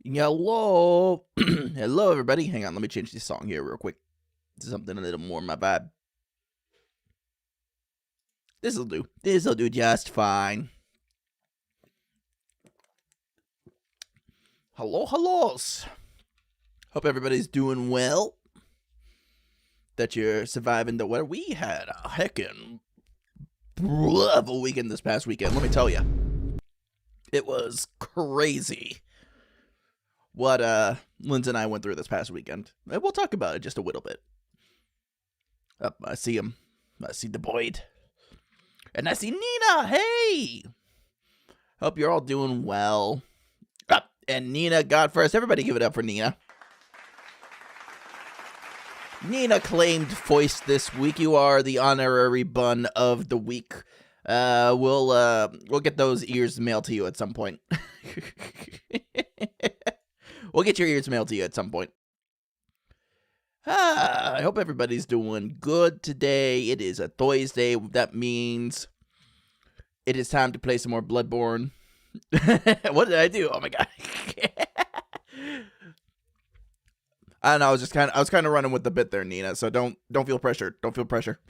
Hello. Hello, everybody. Hang on, let me change this song here real quick. Something a little more my vibe. This'll do. This'll do just fine. Hello, hellos. Hope everybody's doing well. That you're surviving the weather. We had a heckin' of a weekend this past weekend, let me tell you. It was crazy what Linz and I went through this past weekend. And we'll talk about it just a little bit. I see him. I see the Boyd. And I see Nina. Hey! Hope you're all doing well. And Nina got first. Everybody give it up for Nina. Nina claimed Foist this week. You are the honorary bun of the week. We'll get those ears mailed to you at some point. We'll get your ears mailed to you at some point. I hope everybody's doing good today. It is a Thursday. That means it is time to play some more Bloodborne. What did I do? Oh my god. I don't know. I was kind of running with the bit there, Nina. So don't feel pressured. Don't feel pressure.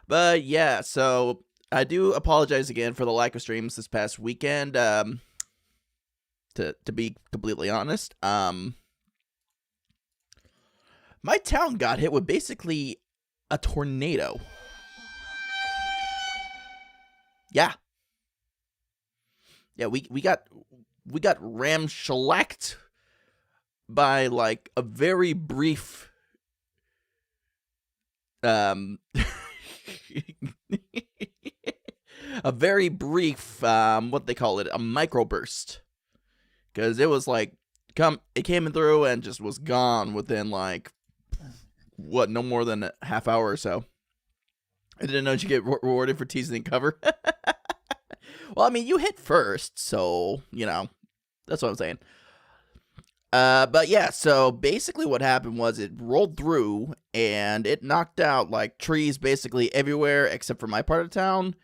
But yeah, so I do apologize again for the lack of streams this past weekend. To be completely honest, my town got hit with basically a tornado. Yeah. Yeah, we got ramshacked by like a very brief what they call it, a microburst. Because it was like it came through and just was gone within like no more than a half hour or so. I didn't know you get rewarded for teasing cover. Well, I mean, you hit first, so, that's what I'm saying. But yeah, so basically what happened was it rolled through and it knocked out like trees basically everywhere except for my part of town.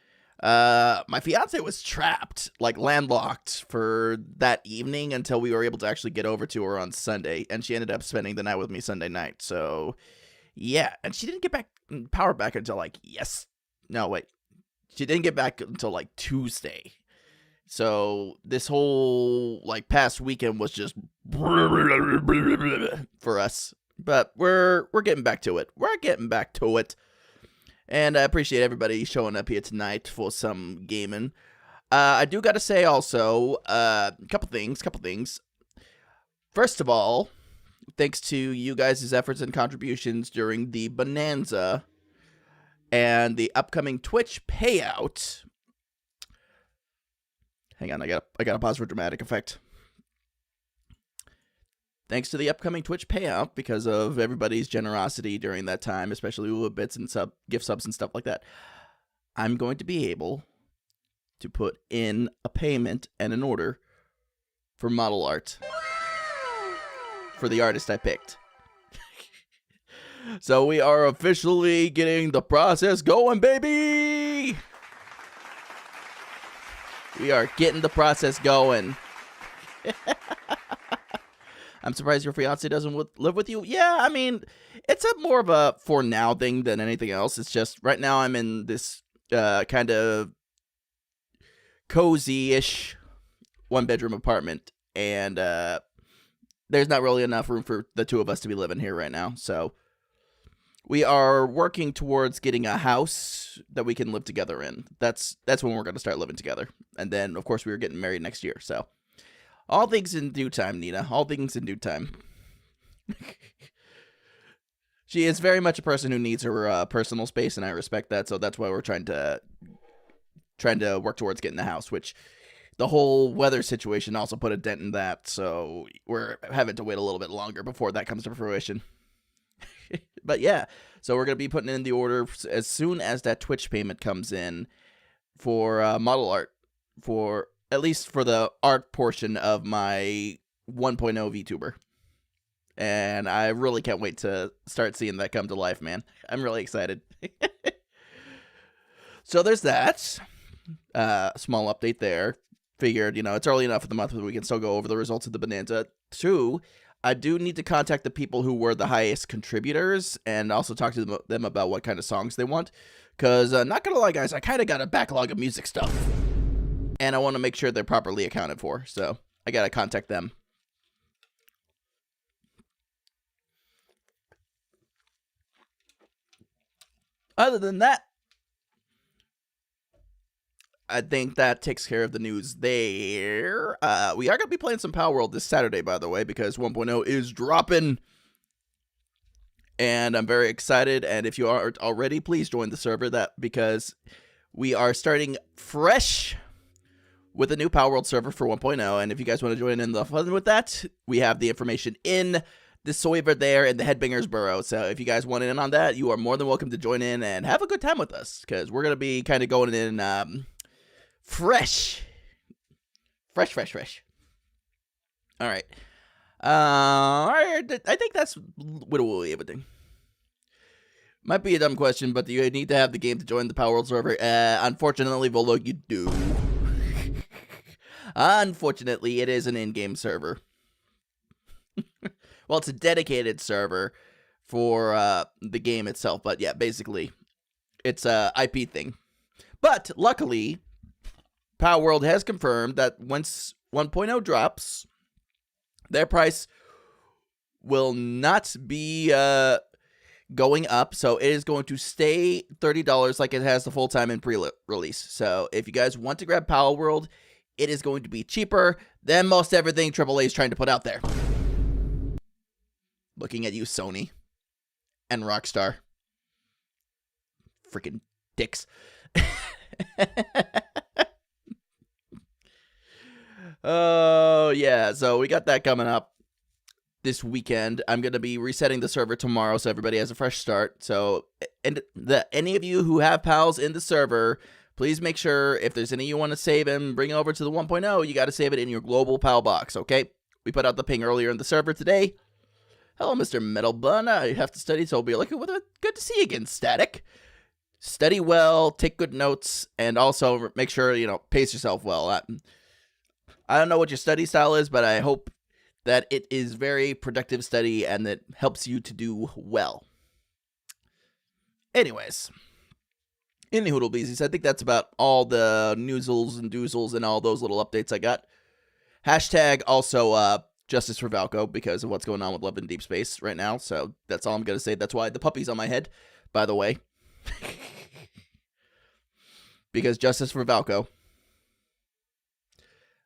My fiance was trapped, like landlocked for that evening until we were able to actually get over to her on Sunday, and she ended up spending the night with me Sunday night. So yeah, and she didn't get power back until she didn't get back until like Tuesday. So this whole like past weekend was just for us, but we're getting back to it. And I appreciate everybody showing up here tonight for some gaming. I do gotta say also, couple things. First of all, thanks to you guys' efforts and contributions during the Bonanza and the upcoming Twitch payout. Hang on, I gotta pause for dramatic effect. Thanks to the upcoming Twitch payout, because of everybody's generosity during that time, especially with bits and gift subs and stuff like that, I'm going to be able to put in a payment and an order for model art for the artist I picked. So we are officially getting the process going, baby! We are getting the process going. I'm surprised your fiance doesn't live with you. Yeah, I mean, it's more of a for now thing than anything else. It's just right now I'm in this kind of cozy-ish one-bedroom apartment, and there's not really enough room for the two of us to be living here right now. So we are working towards getting a house that we can live together in. That's when we're going to start living together. And then, of course, we were getting married next year, so all things in due time, Nina. All things in due time. She is very much a person who needs her personal space, and I respect that. So that's why we're trying to work towards getting the house, which the whole weather situation also put a dent in that. So we're having to wait a little bit longer before that comes to fruition. But yeah, so we're going to be putting in the order as soon as that Twitch payment comes in for model art, for at least for the art portion of my 1.0 VTuber. And I really can't wait to start seeing that come to life, man. I'm really excited. So there's that. Small update there. Figured, it's early enough in the month that we can still go over the results of the Bonanza. 2, I do need to contact the people who were the highest contributors and also talk to them about what kind of songs they want. Because, not gonna lie, guys, I kind of got a backlog of music stuff. And I want to make sure they're properly accounted for. So I got to contact them. Other than that, I think that takes care of the news there. We are going to be playing some Power World this Saturday, by the way, because 1.0 is dropping. And I'm very excited. And if you aren't already, please join the server because we are starting fresh with a new Power World server for 1.0. And if you guys want to join in the fun with that, we have the information in the server there in the Headbangers Burrow. So if you guys want in on that, you are more than welcome to join in and have a good time with us, because we're going to be kind of going in fresh. All right. I think that's what everything. Might be a dumb question, but do you need to have the game to join the Power World server? Unfortunately, Volo, you do. Unfortunately, it is an in-game server. Well, it's a dedicated server for the game itself, but yeah, basically, it's a IP thing. But luckily, Power World has confirmed that once 1.0 drops, their price will not be going up, so it is going to stay $30 like it has the full time in pre-release. So if you guys want to grab Power World, it is going to be cheaper than most everything AAA is trying to put out there. Looking at you, Sony and Rockstar. Freaking dicks. Oh, yeah, so we got that coming up this weekend. I'm going to be resetting the server tomorrow so everybody has a fresh start. So, any of you who have pals in the server, please make sure if there's any you want to save and bring over to the 1.0, you got to save it in your global pal box, okay? We put out the ping earlier in the server today. Hello, Mr. Metal Bun. I have to study, so I'll be like, good to see you again, Static. Study well, take good notes, and also make sure, pace yourself well. I don't know what your study style is, but I hope that it is very productive study and that helps you to do well. Anyways, in the Hoodlebeesies, I think that's about all the newsels and doozles and all those little updates I got. Hashtag also Justice for Valko because of what's going on with Love in Deep Space right now. So that's all I'm going to say. That's why the puppy's on my head, by the way. Because Justice for Valko.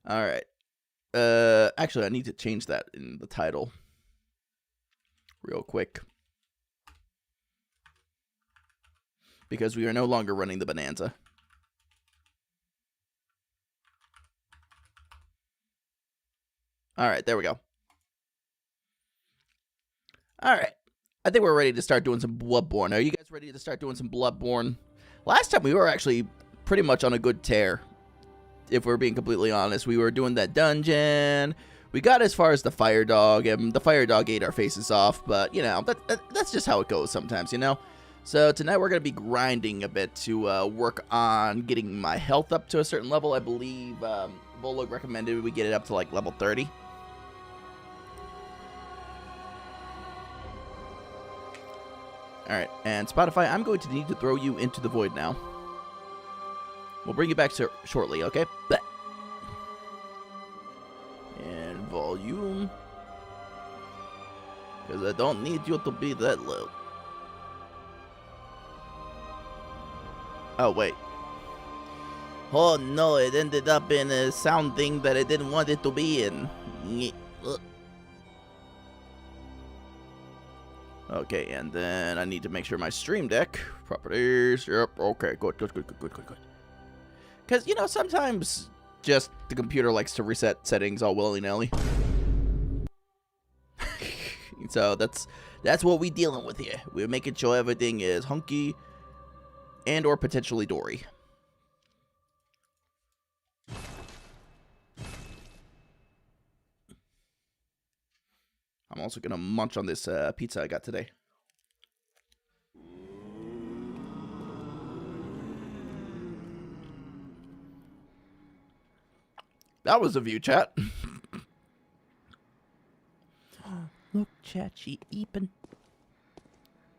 All right. Actually, I need to change that in the title real quick. Because we are no longer running the Bonanza. All right, there we go. All right. I think we're ready to start doing some Bloodborne. Are you guys ready to start doing some Bloodborne? Last time we were actually pretty much on a good tear. If we're being completely honest, we were doing that dungeon. We got as far as the fire dog, and the fire dog ate our faces off. But, that's just how it goes sometimes, So tonight we're going to be grinding a bit to work on getting my health up to a certain level. I believe Volog recommended we get it up to, like, level 30. Alright, and Spotify, I'm going to need to throw you into the void now. We'll bring you back shortly, okay? Blech. And volume. Because I don't need you to be that low. Oh, wait. Oh, no, it ended up in a sound thing that I didn't want it to be in. Okay, and then I need to make sure my stream deck properties. Yep, okay, good. Because, sometimes just the computer likes to reset settings all willy-nilly. So that's what we're dealing with here. We're making sure everything is hunky and or potentially dory. I'm also going to munch on this pizza I got today. That was a view, chat. Look, chat, she eeping.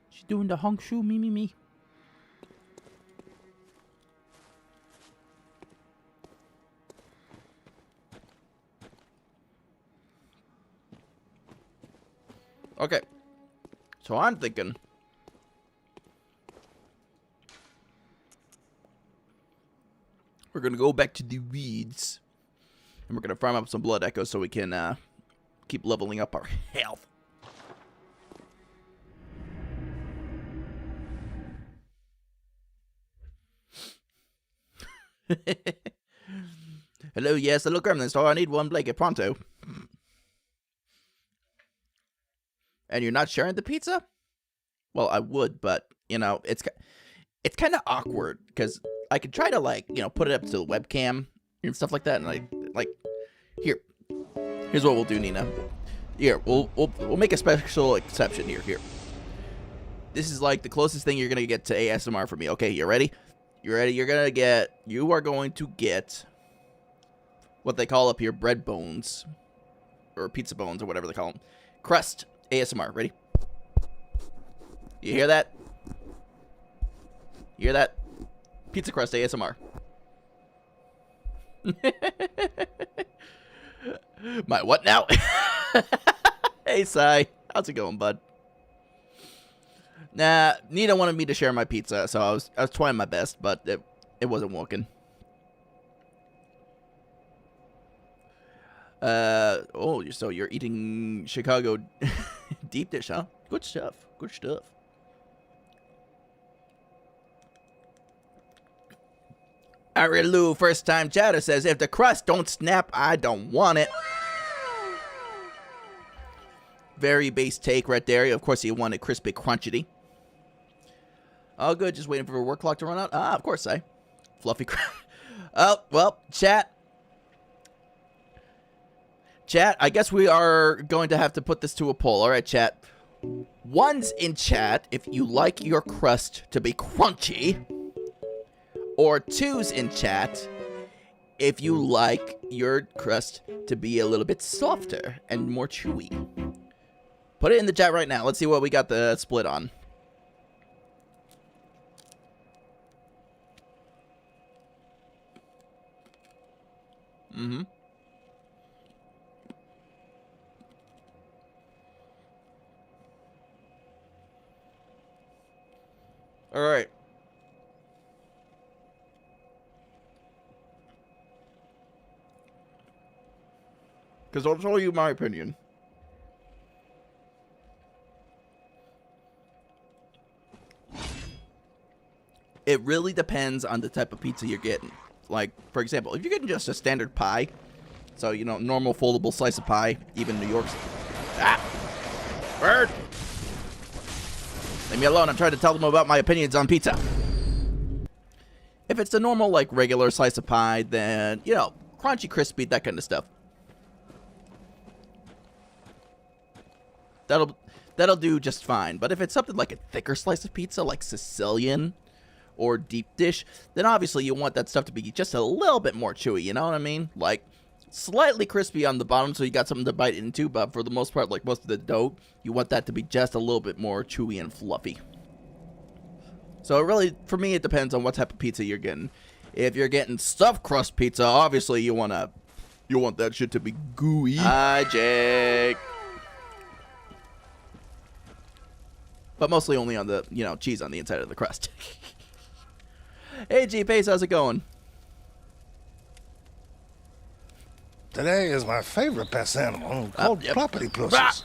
She's doing the hunk shoe, me. Okay, so I'm thinking we're gonna go back to the weeds, and we're gonna farm up some blood echoes so we can keep leveling up our health. Hello, yes, hello, Gremlin Store. I need one blanket pronto. And you're not sharing the pizza? Well, I would, but, it's kind of awkward, because I could try to, put it up to the webcam and stuff like that, and here, Here's what we'll do, Nina. Here, we'll make a special exception here. Here. This is like the closest thing you're gonna get to ASMR from me. Okay, you ready? You ready? You are going to get what they call up here bread bones. Or pizza bones, or whatever they call them. Crust ASMR. Ready? You hear that? You hear that? Pizza crust ASMR. My what now? Hey, Sai. How's it going, bud? Nah, Nina wanted me to share my pizza, so I was trying my best, but it wasn't working. Oh, so you're eating Chicago deep dish, huh? Good stuff. Good stuff. Arilu, first time chatter, says, if the crust don't snap, I don't want it. Very base take right there. Of course, you want it crispy, crunchy. Oh, good. Just waiting for a work clock to run out. Ah, of course, Fluffy crust. Oh, well, chat. Chat, I guess we are going to have to put this to a poll. All right, chat. Ones in chat if you like your crust to be crunchy. Or twos in chat if you like your crust to be a little bit softer and more chewy. Put it in the chat right now. Let's see what we got the split on. Mm-hmm. All right. Because I'll tell you my opinion. It really depends on the type of pizza you're getting. Like, for example, if you're getting just a standard pie, so, you know, normal foldable slice of pie, even New York's... Ah! Bird! Leave me alone, I'm trying to tell them about my opinions on pizza. If it's a normal, like, regular slice of pie, then, you know, crunchy, crispy, that kind of stuff. That'll do just fine. But if it's something like a thicker slice of pizza, like Sicilian or deep dish, then obviously you want that stuff to be just a little bit more chewy, you know what I mean? Like, slightly crispy on the bottom so you got something to bite into, but for the most part, like most of the dough, you want that to be just a little bit more chewy and fluffy. So it really, for me, it depends on what type of pizza you're getting. If you're getting stuffed crust pizza, obviously you want that shit to be gooey. Hi, Jake. But mostly only on the, you know, cheese on the inside of the crust. Hey, G-Pace, how's it going? Today is my favorite pest animal called property plusses.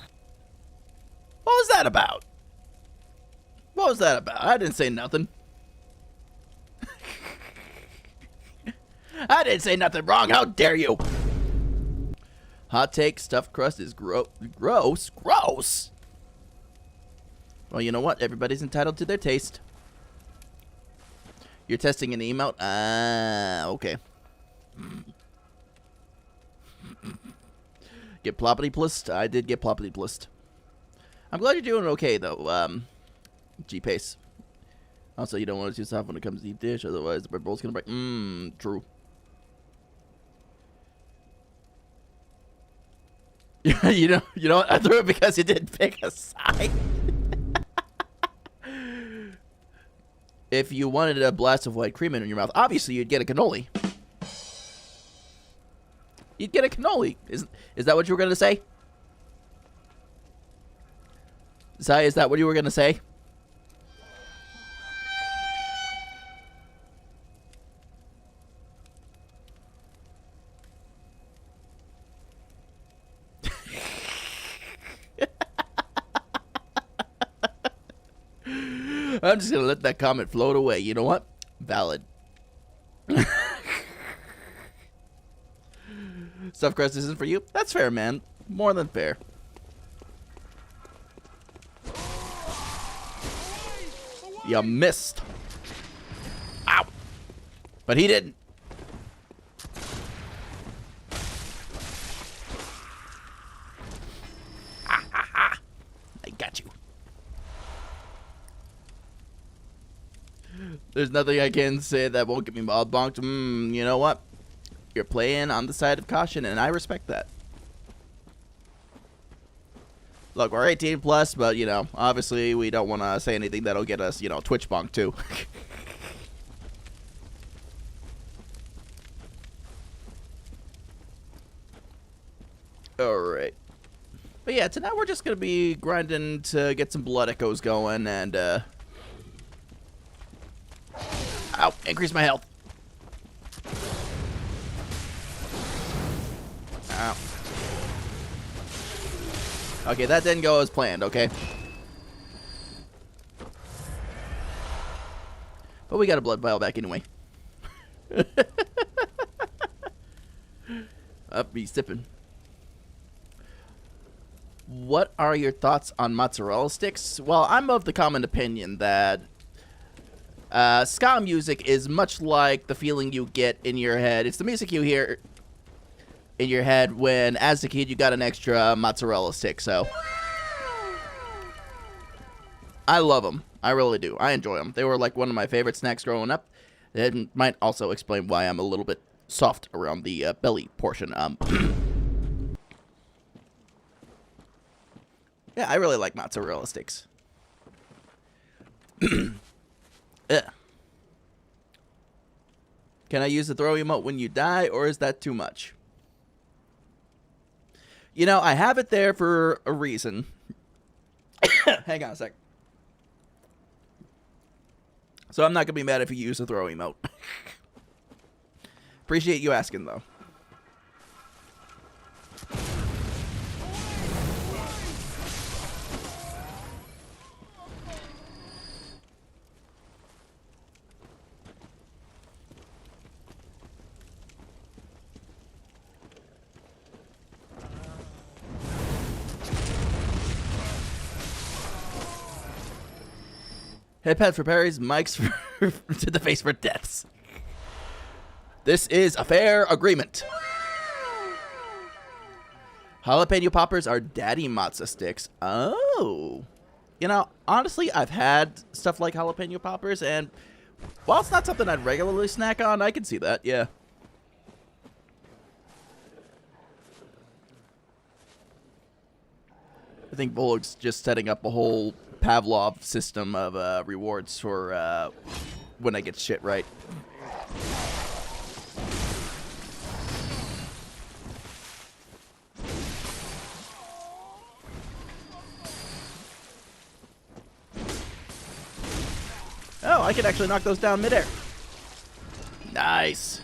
What was that about? What was that about? I didn't say nothing. I didn't say nothing wrong. How dare you? Hot take, stuffed crust is gross. Gross? Well, you know what? Everybody's entitled to their taste. You're testing an emote? Ah, okay. Get ploppity plissed? I did get ploppity plissed. I'm glad you're doing okay, though, G-Pace. Also, you don't want it too soft when it comes to deep dish, otherwise the bread bowl's gonna break. True. you know what? I threw it because you didn't pick a side. If you wanted a blast of white cream in your mouth, obviously you'd get a cannoli. You'd get a cannoli. Is that what you were going to say? Zai, is that what you were going to say? I'm just going to let that comment float away. You know what? Valid. Stuffed crust isn't for you? That's fair, man. More than fair. You missed. Ow. But he didn't. There's nothing I can say that won't get me all bonked. You know what? You're playing on the side of caution, and I respect that. Look, we're 18 plus, but, you know, obviously we don't want to say anything that'll get us, you know, Twitch bonked too. Alright. But yeah, tonight we're just going to be grinding to get some blood echoes going and, ow, increase my health. Ow. Okay, that didn't go as planned, okay? But we got a blood vial back anyway. Up, he's sipping. What are your thoughts on mozzarella sticks? Well, I'm of the common opinion that ska music is much like the feeling you get in your head. It's the music you hear in your head when, as a kid, you got an extra mozzarella stick, so. I love them. I really do. I enjoy them. They were like one of my favorite snacks growing up. It might also explain why I'm a little bit soft around the belly portion. Yeah, I really like mozzarella sticks. Can I use the throw emote when you die, or is that too much? You know, I have it there for a reason. Hang on a sec. So I'm not going to be mad if you use the throw emote. Appreciate you asking, though. Headpad for parries, mics for to the face for deaths. This is a fair agreement. Jalapeno poppers are daddy matzo sticks. Oh. You know, honestly, I've had stuff like jalapeno poppers, and while it's not something I'd regularly snack on, I can see that, yeah. I think Volog's just setting up a whole Pavlov system of rewards for when I get shit right. Oh, I can actually knock those down midair. Nice.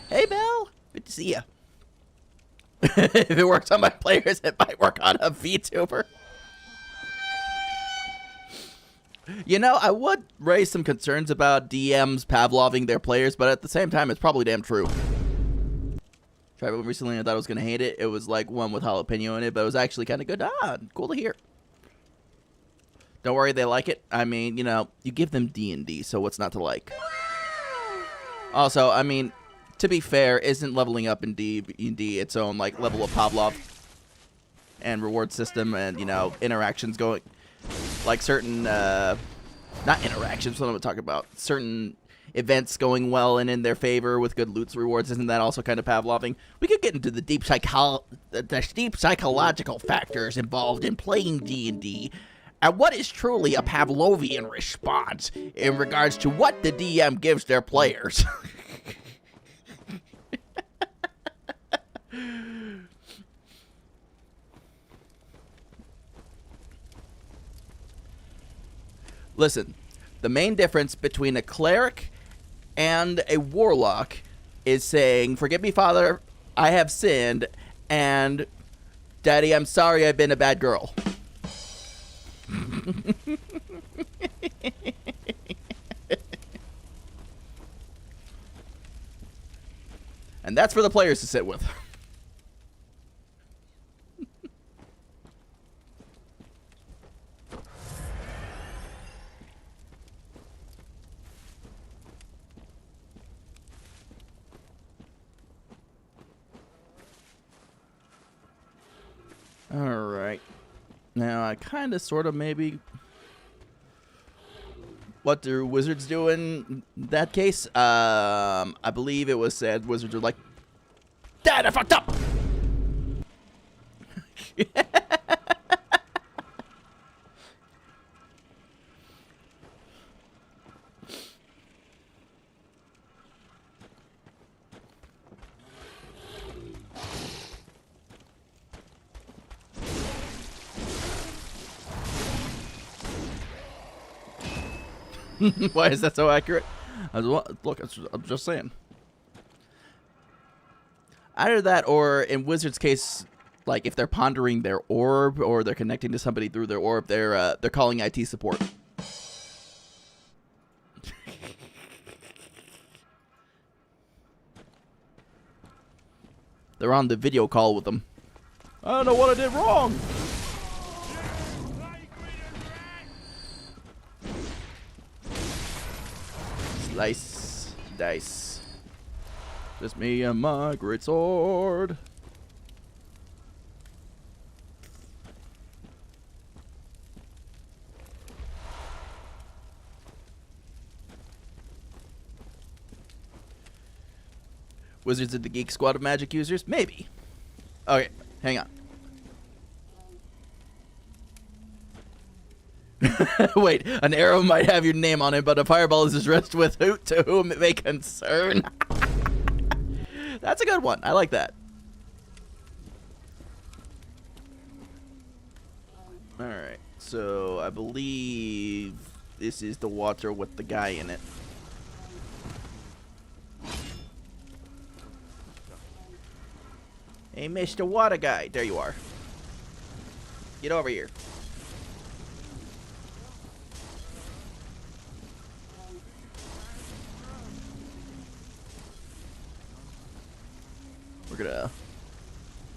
Hey, Belle. Good to see ya. If it works on my players, it might work on a VTuber. You know, I would raise some concerns about DMs Pavloving their players, but at the same time, it's probably damn true. Tried one recently and I thought I was going to hate it. It was like one with jalapeno in it, but it was actually kind of good. Ah, cool to hear. Don't worry, they like it. I mean, you know, you give them D&D, so what's not to like? Also, I mean, to be fair, isn't leveling up in D&D its own, like, level of Pavlov and reward system and, you know, interactions going, like, certain, not interactions, what I'm talking about, certain events going well and in their favor with good loot rewards, isn't that also kind of Pavloving? We could get into the deep psychological factors involved in playing D&D, and what is truly a Pavlovian response in regards to what the DM gives their players. Listen, the main difference between a cleric and a warlock is saying, "Forgive me, Father, I have sinned," and "Daddy, I'm sorry, I've been a bad girl." And that's for the players to sit with. All right. Now, I kind of, sort of, maybe... What do wizards do in that case? I believe it was said wizards are like, Dad, I fucked up! Why is that so accurate? Look, I'm just saying. Either that, or in Wizard's case, like if they're pondering their orb or they're connecting to somebody through their orb, they're calling IT support. They're on the video call with them. I don't know what I did wrong. Slice, dice. Just me and my great sword. Wizards of the Geek Squad of magic users? Maybe. Okay, hang on. Wait, an arrow might have your name on it, but a fireball is addressed with hoot to whom it may concern. That's a good one. I like that. Alright, so I believe this is the water with the guy in it. Hey, Mr. Water Guy. There you are. Get over here.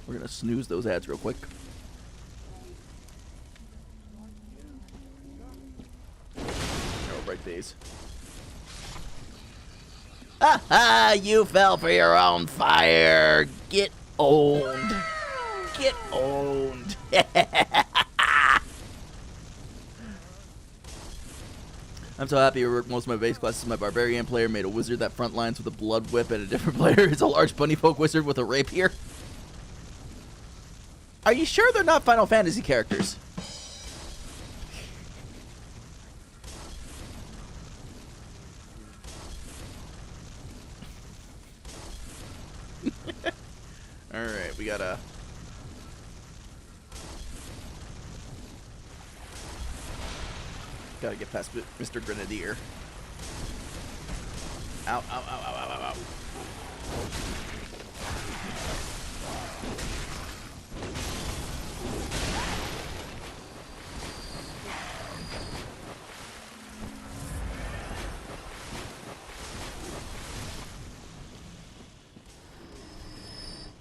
We're gonna snooze those ads real quick. Oh, break these. Ha ha! You fell for your own fire. Get owned. Get owned. I'm so happy most of my base classes. My barbarian player made a wizard that front lines with a blood whip, and a different player is a large bunny folk wizard with a rapier. Are you sure they're not Final Fantasy characters? Alright, we gotta... Gotta get past Mr. Grenadier. Ow, ow, ow, ow, ow, ow, ow.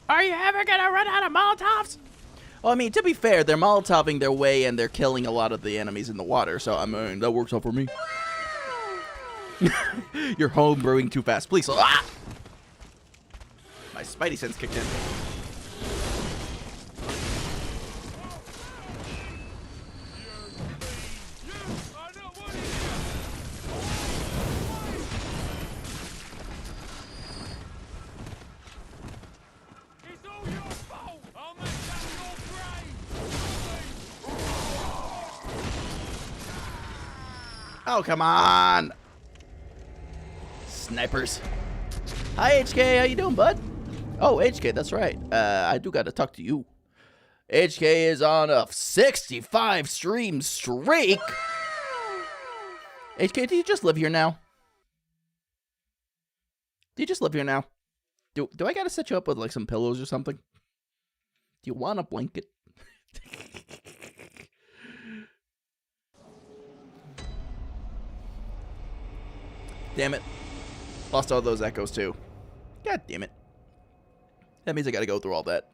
Are you ever gonna run out of Molotovs? Well, I mean, to be fair, they're Molotoving their way and they're killing a lot of the enemies in the water, so I mean, that works out for me. You're home brewing too fast. Please. Ah! My spidey sense kicked in. Oh, come on. Snipers. Hi, HK. How you doing, bud? Oh, HK, that's right. I do got to talk to you. HK is on a 65 stream streak. HK, do you just live here now? Do you just live here now? Do I got to set you up with, like, some pillows or something? Do you want a blanket? Damn it. Lost all those echoes, too. God damn it. That means I gotta go through all that.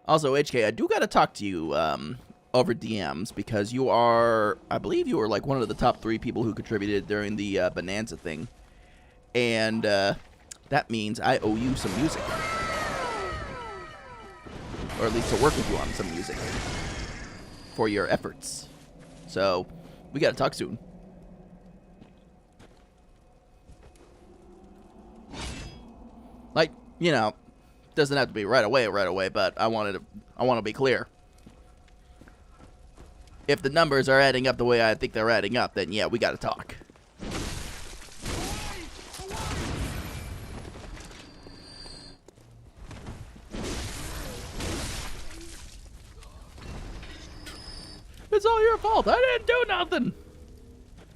Also, HK, I do gotta talk to you over DMs, because you are, I believe you were like one of the top 3 people who contributed during the Bonanza thing. And that means I owe you some music. or at least to work with you on some music for your efforts. So we gotta talk soon. Like, you know, doesn't have to be right away, but I want to be clear. If the numbers are adding up the way I think they're adding up, then yeah, we gotta talk. It's all your fault. I didn't do nothing.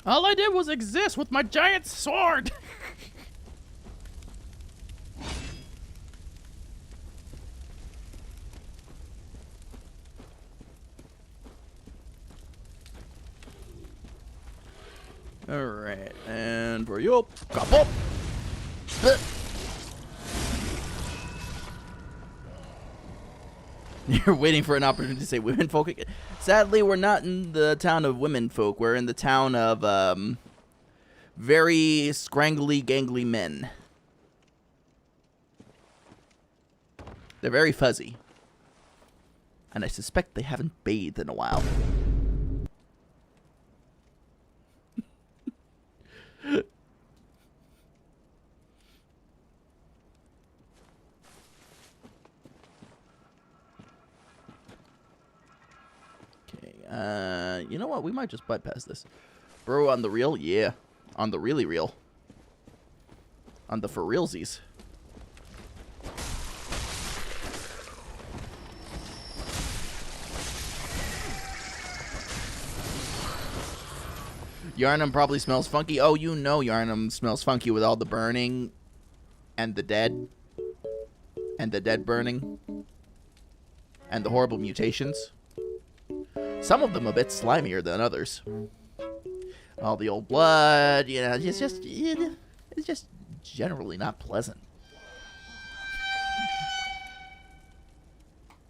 All I did was exist with my giant sword. Alright, and for you, couple. You're waiting for an opportunity to say women folk. Sadly, we're not in the town of women folk. We're in the town of very scrangly, gangly men. They're very fuzzy. And I suspect they haven't bathed in a while. You know what? We might just bypass this. Bro, on the real? Yeah. On the really real. On the for realsies. Yarnum probably smells funky. Oh, you know Yarnum smells funky with all the burning and the dead. And the dead burning. And the horrible mutations. Some of them a bit slimier than others. All the old blood, you know, it's just generally not pleasant.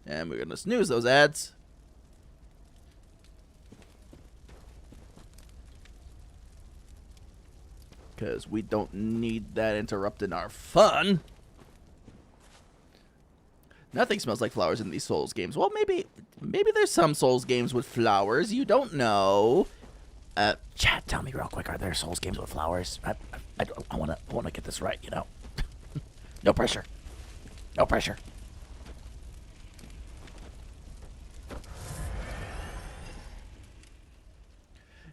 And we're gonna snooze those ads. Because we don't need that interrupting our fun. Nothing smells like flowers in these Souls games. Well, maybe there's some Souls games with flowers. You don't know. Chat, tell me real quick. Are there Souls games with flowers? I wanna get this right. You know. No pressure. No pressure.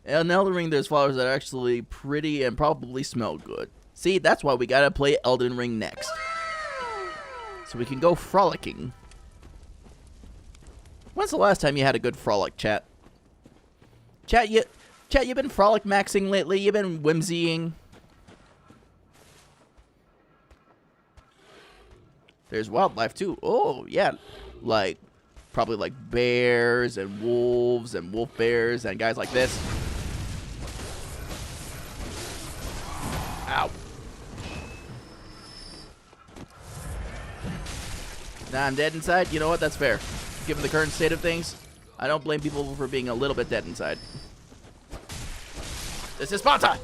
In Elden Ring, there's flowers that are actually pretty and probably smell good. See, that's why we gotta play Elden Ring next. So we can go frolicking. When's the last time you had a good frolic, chat? Chat, you been frolic maxing lately? You been whimsying? There's wildlife too. Oh, yeah. Like, probably like bears and wolves and wolf bears and guys like this. Ow. Nah, I'm dead inside. You know what? That's fair. Given the current state of things, I don't blame people for being a little bit dead inside. This is Sparta!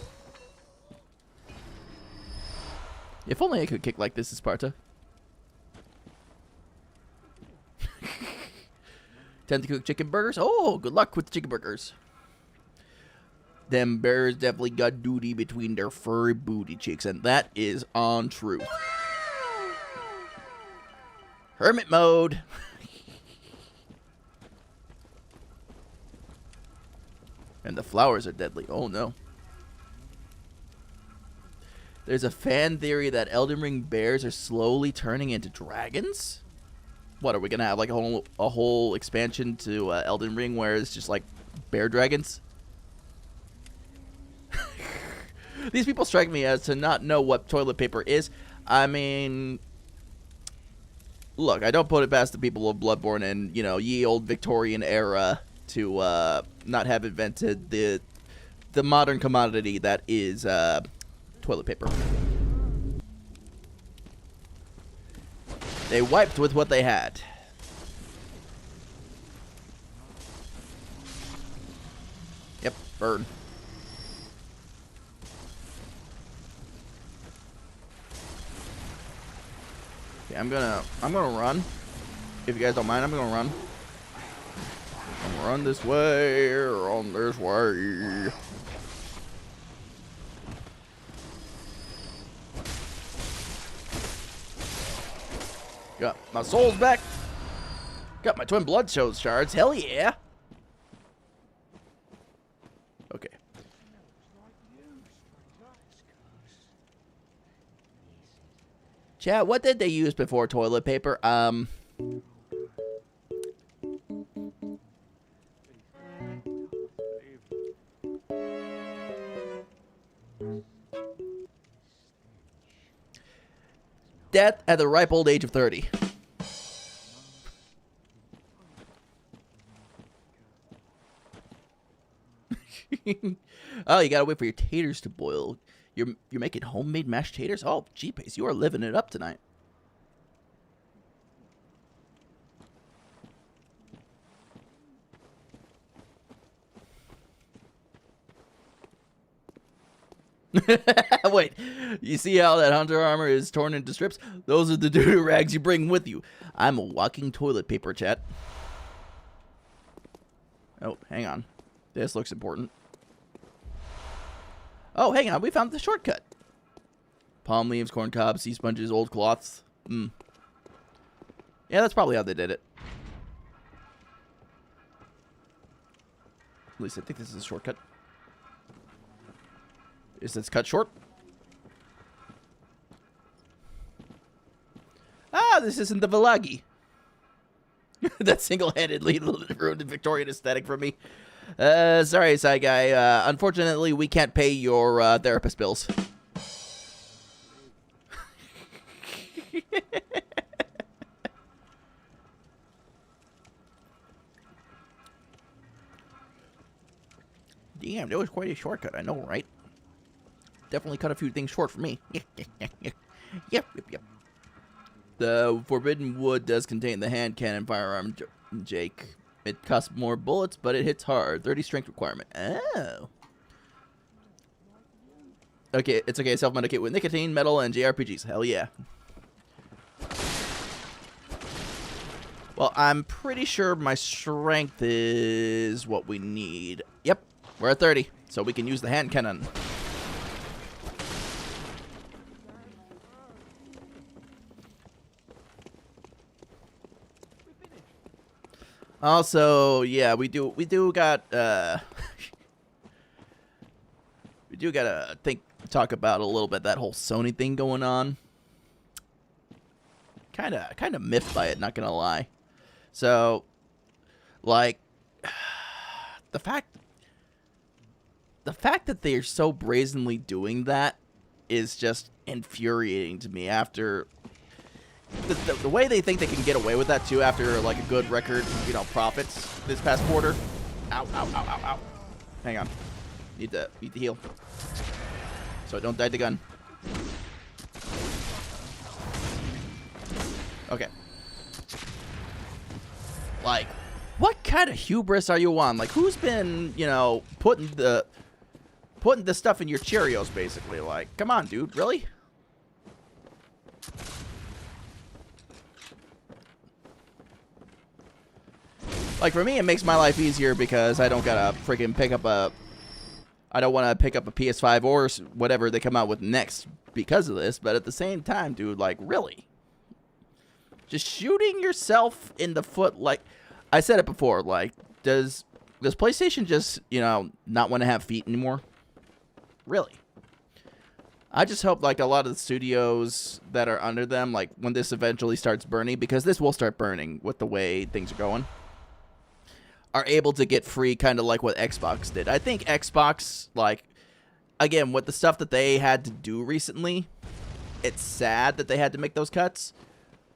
If only I could kick like this is Sparta. Tend to cook chicken burgers? Oh, good luck with the chicken burgers. Them bears definitely got duty between their furry booty cheeks, and that is on truth. Hermit mode. And the flowers are deadly. Oh no. There's a fan theory that Elden Ring bears are slowly turning into dragons. What, are we gonna have like a whole expansion to Elden Ring where it's just like bear dragons? These people strike me as to not know what toilet paper is. I mean, look, I don't put it past the people of Bloodborne and, you know, ye old Victorian era to not have invented the modern commodity that is toilet paper. They wiped with what they had. Yep, burn. Okay, I'm gonna run. If you guys don't mind, I'm gonna run. I'm gonna run this way, run this way. Got my souls back. Got my twin blood shards. Hell yeah. Okay. Chat, what did they use before toilet paper? Death at the ripe old age of 30. Oh, you gotta wait for your taters to boil. You're making homemade mashed taters? Oh, jeepers, you are living it up tonight. Wait, you see how that hunter armor is torn into strips? Those are the doo-doo rags you bring with you. I'm a walking toilet paper, chat. Oh, hang on. This looks important. Oh, hang on. We found the shortcut. Palm leaves, corn cobs, sea sponges, old cloths. Yeah, that's probably how they did it. At least I think this is a shortcut. Is this cut short? Ah, this isn't the Villagi. That single-handedly ruined the Victorian aesthetic for me. Sorry, Side Guy. Unfortunately, we can't pay your therapist bills. Damn, that was quite a shortcut. I know, right? Definitely cut a few things short for me. Yep. The forbidden wood does contain the hand cannon firearm, Jake. It costs more bullets, but it hits hard. 30 strength requirement. Oh. Okay, it's okay. Self-medicate with nicotine, metal, and JRPGs. Hell yeah. Well, I'm pretty sure my strength is what we need. Yep, we're at 30, so we can use the hand cannon. Also, yeah, we do got we do gotta talk about a little bit that whole Sony thing going on. Kind of miffed by it, not gonna lie. So, like, the fact that they're so brazenly doing that is just infuriating to me. After the way they think they can get away with that too, after like a good record, you know, profits this past quarter. Ow, ow, ow, ow, ow. Hang on. Need to heal. So I don't die to gun. Okay. Like, what kind of hubris are you on? Like, who's been, you know, putting the stuff in your Cheerios, basically? Like, come on, dude, really? Like, for me, it makes my life easier because I don't gotta freaking pick up a... I don't want to pick up a PS5 or whatever they come out with next because of this. But at the same time, dude, like, really? Just shooting yourself in the foot, like... I said it before, like, does PlayStation just, you know, not want to have feet anymore? Really? I just hope, like, a lot of the studios that are under them, like, when this eventually starts burning, because this will start burning with the way things are going, are able to get free, kind of like what Xbox did. I think Xbox, like, again, with the stuff that they had to do recently, it's sad that they had to make those cuts.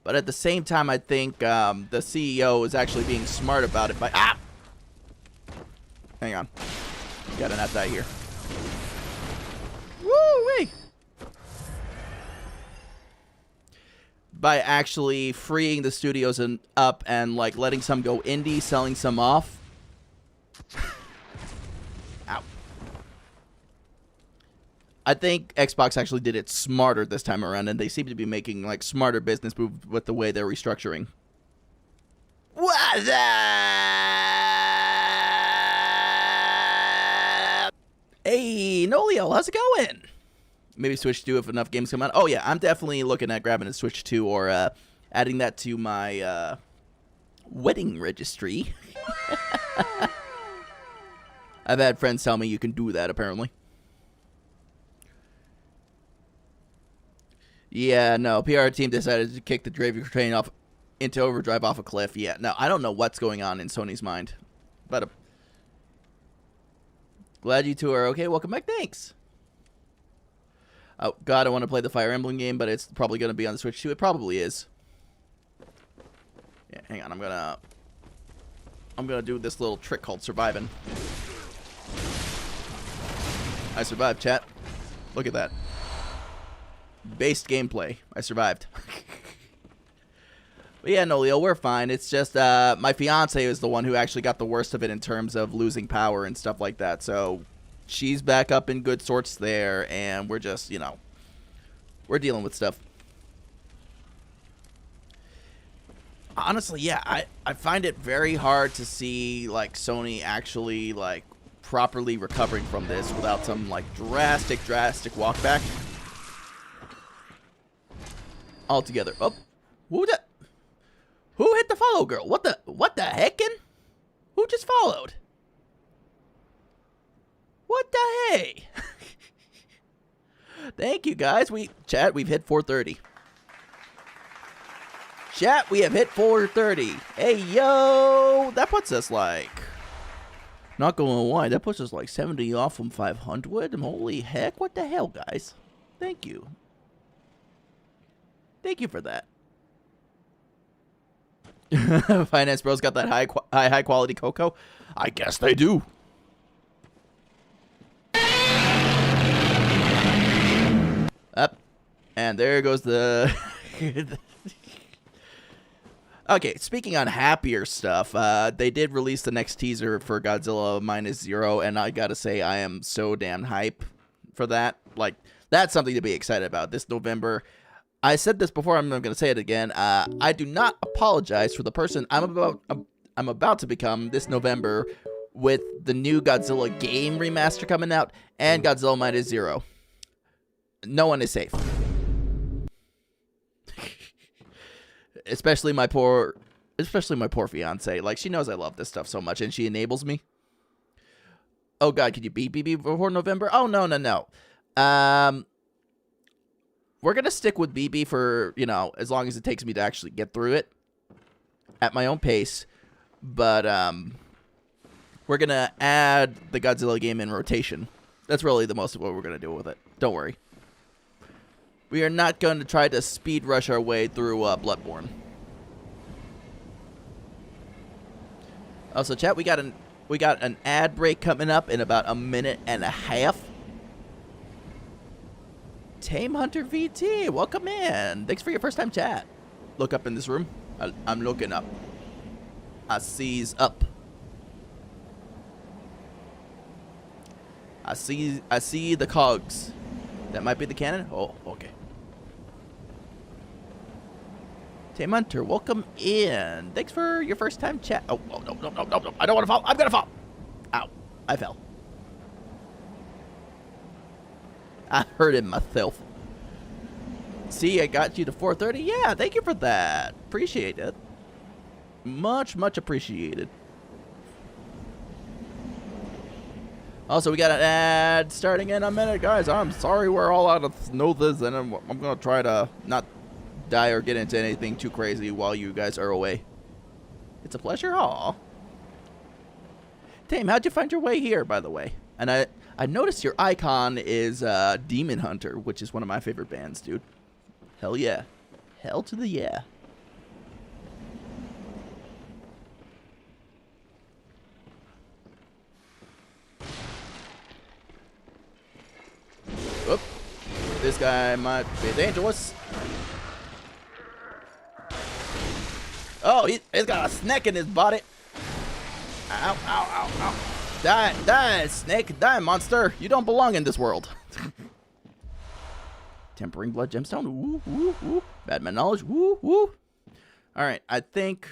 But at the same time, I think the CEO is actually being smart about it by... Ah! Hang on. Gotta not die here. Woo-wee! By actually freeing the studios up and, like, letting some go indie, selling some off. Ow. I think Xbox actually did it smarter this time around, and they seem to be making, like, smarter business moves with the way they're restructuring. What's up? Hey, Nolio, how's it going? Maybe Switch 2 if enough games come out. Oh, yeah, I'm definitely looking at grabbing a Switch 2 or adding that to my wedding registry. I've had friends tell me you can do that, apparently. Yeah, no, PR team decided to kick the Draven train off into overdrive off a cliff. Yeah, no, I don't know what's going on in Sony's mind. But glad you two are okay. Welcome back. Thanks. Oh, God, I want to play the Fire Emblem game, but it's probably going to be on the Switch too. It probably is. Yeah, hang on. I'm gonna do this little trick called surviving. I survived, chat. Look at that. Based gameplay. I survived. But yeah, no, Leo, we're fine. It's just my fiance is the one who actually got the worst of it in terms of losing power and stuff like that. So she's back up in good sorts there, and we're just, you know, we're dealing with stuff. Honestly, yeah, I find it very hard to see, like, Sony actually, like, properly recovering from this without some, like, drastic walk back. Altogether. Oh, who that? Who hit the follow girl? What the heckin'? Who just followed? What the hey? Thank you guys. Chat, we've hit 430. Chat, we have hit 430. Hey yo, that puts us like, not gonna lie, that puts us like 70 off from 500. Holy heck, what the hell, guys? Thank you. Thank you for that. Finance Bros got that high quality cocoa. I guess they do. Up, and there goes the. Okay, speaking on happier stuff, they did release the next teaser for Godzilla -0, and I gotta say, I am so damn hype for that. Like, that's something to be excited about this November. I said this before, I'm going to say it again. I do not apologize for the person I'm about to become this November with the new Godzilla game remaster coming out and Godzilla -0. No one is safe. Especially my poor fiance. Like, she knows I love this stuff so much, and she enables me. Oh God, could you beat BB before November? Oh no. We're gonna stick with BB for, you know, as long as it takes me to actually get through it at my own pace. But we're gonna add the Godzilla game in rotation. That's really the most of what we're gonna do with it. Don't worry. We are not going to try to speed rush our way through Bloodborne. Also, chat, we got an ad break coming up in about a minute and a half. Tame Hunter VT, welcome in. Thanks for your first time chat. Look up in this room. I'm looking up. I sees up. I see the cogs. That might be the cannon. Oh, okay. Tame Hunter, welcome in. Thanks for your first time chat. Oh, no. I don't want to fall. I'm gonna fall. Ow, I fell. I hurt him myself. See, I got you to 430. Yeah, thank you for that. Appreciate it. Much appreciated. Also, we got an ad starting in a minute. Guys, I'm sorry we're all out of Snothas, and I'm going to try to not die or get into anything too crazy while you guys are away. It's a pleasure. Aw. Tame, how'd you find your way here, by the way? And I noticed your icon is Demon Hunter, which is one of my favorite bands, dude. Hell yeah. Hell to the yeah. Whoop. This guy might be dangerous. Oh, he's got a snake in his body. Ow. Die, snake. Die, monster. You don't belong in this world. Tempering blood gemstone. Ooh. Bad man knowledge. Woo. All right, I think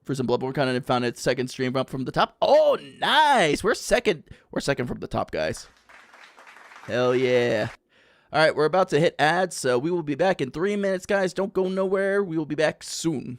for some Bloodborne content and found its second stream up from the top. Oh, nice. We're second from the top, guys. Hell yeah. All right, we're about to hit ads, so we will be back in 3 minutes, guys. Don't go nowhere. We will be back soon.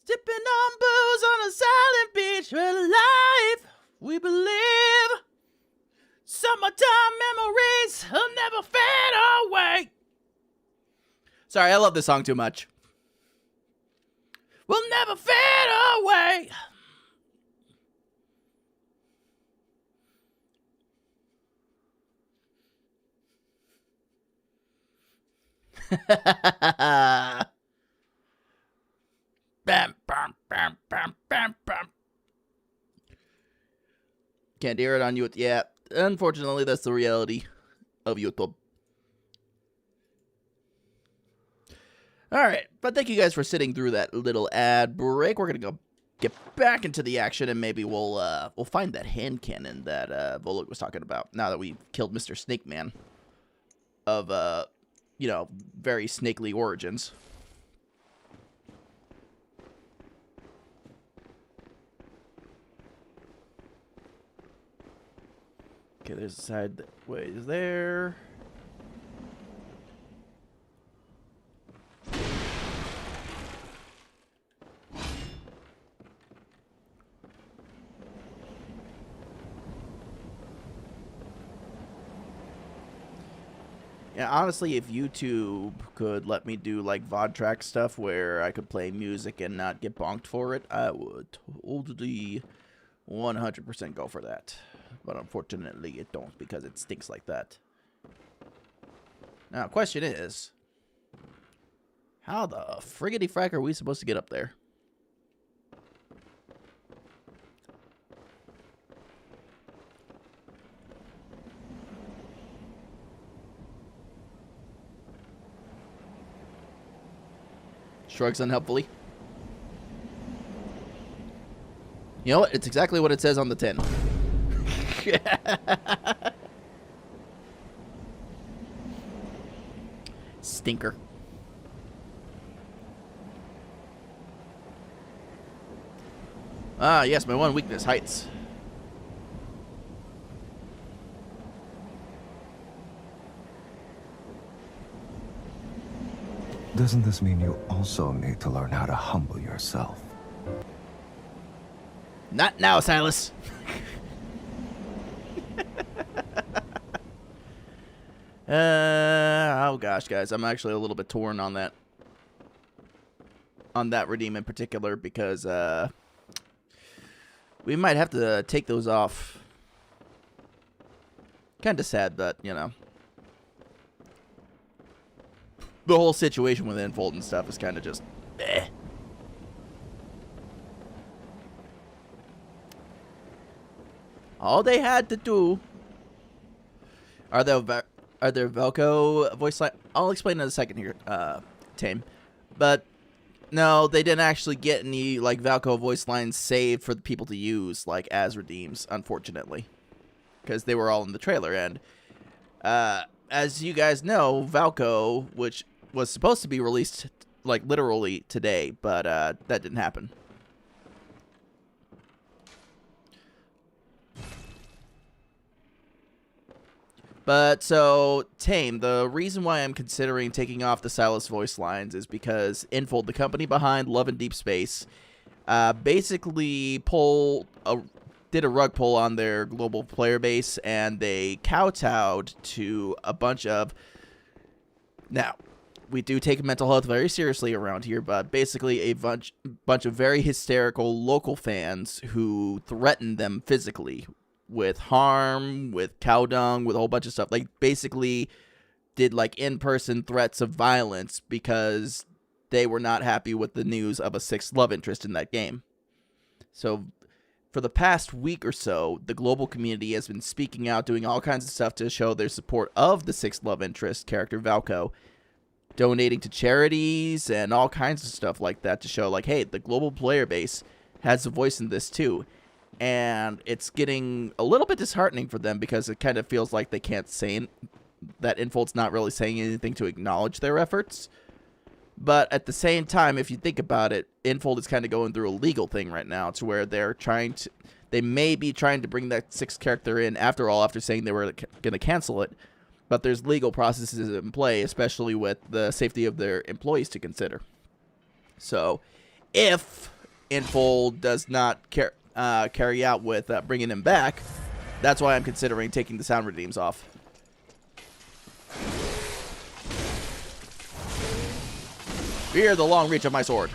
Sipping on booze on a silent beach where life we believe. Summertime memories will never fade away. Sorry, I love this song too much. Will never fade away. Bam, bam, bam, bam, bam, bam. Can't hear it on YouTube. Yeah, unfortunately, that's the reality of YouTube. All right, but thank you guys for sitting through that little ad break. We're gonna go get back into the action, and maybe we'll find that hand cannon that Volok was talking about. Now that we've killed Mr. Snake Man of you know, very snakely origins. Okay, there's a side ways there. Yeah, honestly, if YouTube could let me do like VOD track stuff where I could play music and not get bonked for it, I would totally 100% go for that. But unfortunately, it don't because it stinks like that. Now, question is, how the friggity frack are we supposed to get up there? Shrugs unhelpfully. You know what? It's exactly what it says on the tin. Stinker. Ah, yes, my one weakness, heights. Doesn't this mean you also need to learn how to humble yourself? Not now, Silas. Oh gosh, guys, I'm actually a little bit torn on that. On that redeem in particular, because we might have to take those off. Kind of sad, but you know, the whole situation with Infold and stuff is kind of just eh. All they had to do are there Velcro voice line. I'll explain in a second here, Tame. But no, they didn't actually get any like Velcro voice lines saved for the people to use like as redeems, unfortunately, because they were all in the trailer. And as you guys know, Velcro, which was supposed to be released like literally today, but that didn't happen. But so, Tame, the reason why I'm considering taking off the Silas voice lines is because Infold, the company behind Love and Deep Space, basically did a rug pull on their global player base, and they kowtowed to a bunch of... Now, we do take mental health very seriously around here, but basically a bunch of very hysterical local fans who threatened them physically with harm, with cow dung, with a whole bunch of stuff. Like, basically did, like, in-person threats of violence because they were not happy with the news of a sixth love interest in that game. So, for the past week or so, the global community has been speaking out, doing all kinds of stuff to show their support of the sixth love interest character, Valko, donating to charities and all kinds of stuff like that to show, like, hey, the global player base has a voice in this, too. And it's getting a little bit disheartening for them because it kind of feels like they can't say that Infold's not really saying anything to acknowledge their efforts. But at the same time, if you think about it, Infold is kind of going through a legal thing right now to where they may be trying to bring that sixth character in after all, after saying they were going to cancel it. But there's legal processes in play, especially with the safety of their employees to consider. So if Infold does not carry out with bringing him back, that's why I'm considering taking the sound redeems off. Fear the long reach of my sword.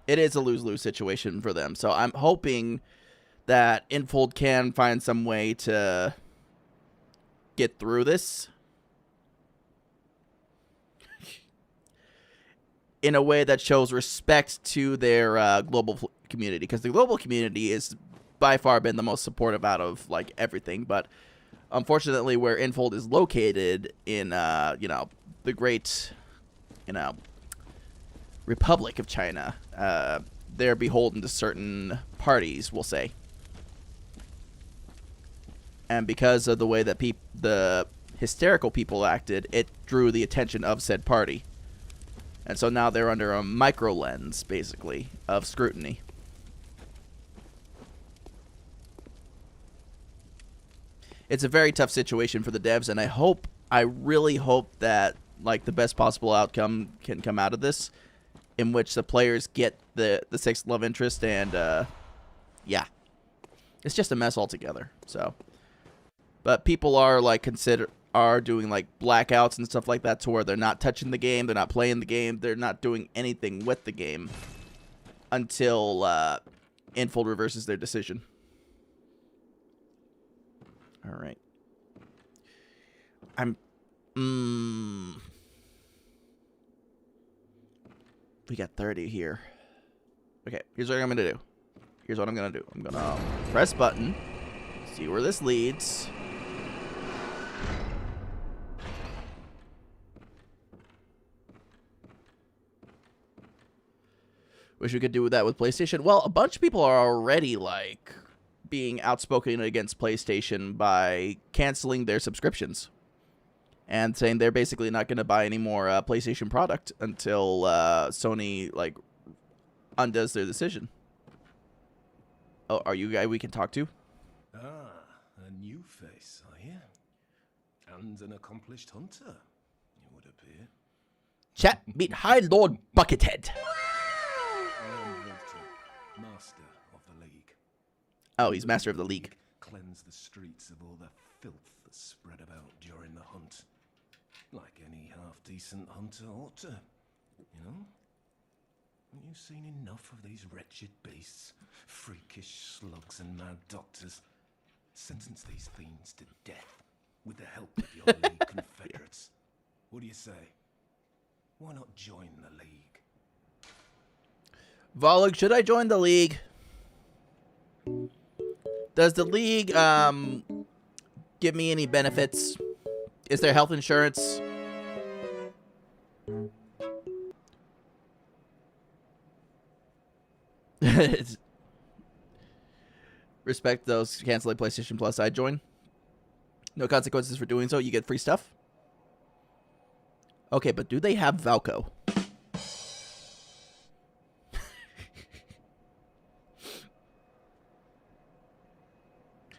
It is a lose-lose situation for them, so I'm hoping that Infold can find some way to get through this in a way that shows respect to their global community, because the global community is by far been the most supportive out of like everything. But unfortunately, where Infold is located in the great Republic of China, they're beholden to certain parties, we'll say. And because of the way that the hysterical people acted, it drew the attention of said party. And so now they're under a micro lens, basically, of scrutiny. It's a very tough situation for the devs, and I really hope that like the best possible outcome can come out of this, in which the players get the sixth love interest, and yeah, it's just a mess altogether. So, but people are like doing like blackouts and stuff like that to where they're not touching the game, they're not playing the game, they're not doing anything with the game until Infold reverses their decision. All right. We got 30 here. Okay, here's what I'm gonna do. Here's what I'm gonna do. I'm gonna press button, see where this leads. Wish we could do that with PlayStation. Well, a bunch of people are already, like, being outspoken against PlayStation by canceling their subscriptions. And saying they're basically not going to buy any more PlayStation product until Sony, like, undoes their decision. Oh, are you a guy we can talk to? Ah, a new face, are you? And an accomplished hunter, it would appear. Chat, meet High Lord Buckethead. I am Vtuber, master of the League. Oh, he's master of the League. Cleanse the streets of all the filth that spread about during the hunt. Like any half-decent hunter ought to, you know? Haven't you seen enough of these wretched beasts? Freakish slugs and mad doctors. Sentence these fiends to death with the help of your League confederates. What do you say? Why not join the League? Volug, should I join the League? Does the League give me any benefits? Is there health insurance? Respect those canceling PlayStation Plus. I join. No consequences for doing so. You get free stuff. Okay, but do they have Valco?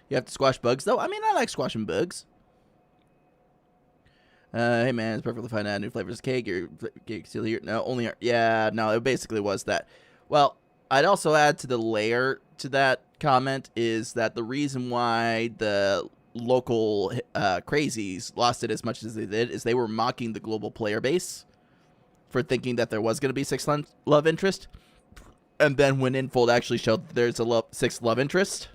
You have to squash bugs, though? I mean, I like squashing bugs. Hey, man, it's perfectly fine to add new flavors of cake. Your cake still here? No, only... Yeah, no, it basically was that. Well, I'd also add to the layer to that comment is that the reason why the local crazies lost it as much as they did is they were mocking the global player base for thinking that there was going to be sixth love interest. And then when Infold actually showed that there's a sixth love interest...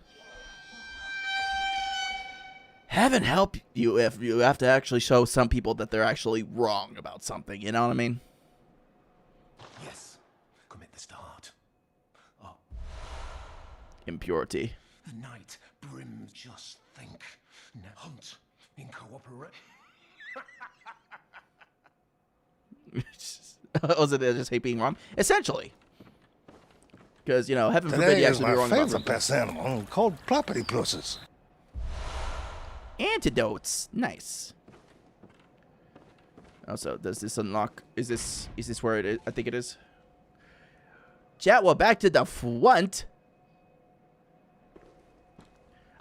Heaven help you if you have to actually show some people that they're actually wrong about something. You know what I mean? Yes. Commit this to heart. Oh. Impurity. The night brims, just think. Now hunt in cooperation. Was it just hate being wrong? Essentially. Because, you know, heaven forbid Today you is actually be my wrong about favorite something. pest animal called property pluses. Antidotes. Nice. Also, does this unlock... Is this where it is? I think it is. Chat, well, back to the front.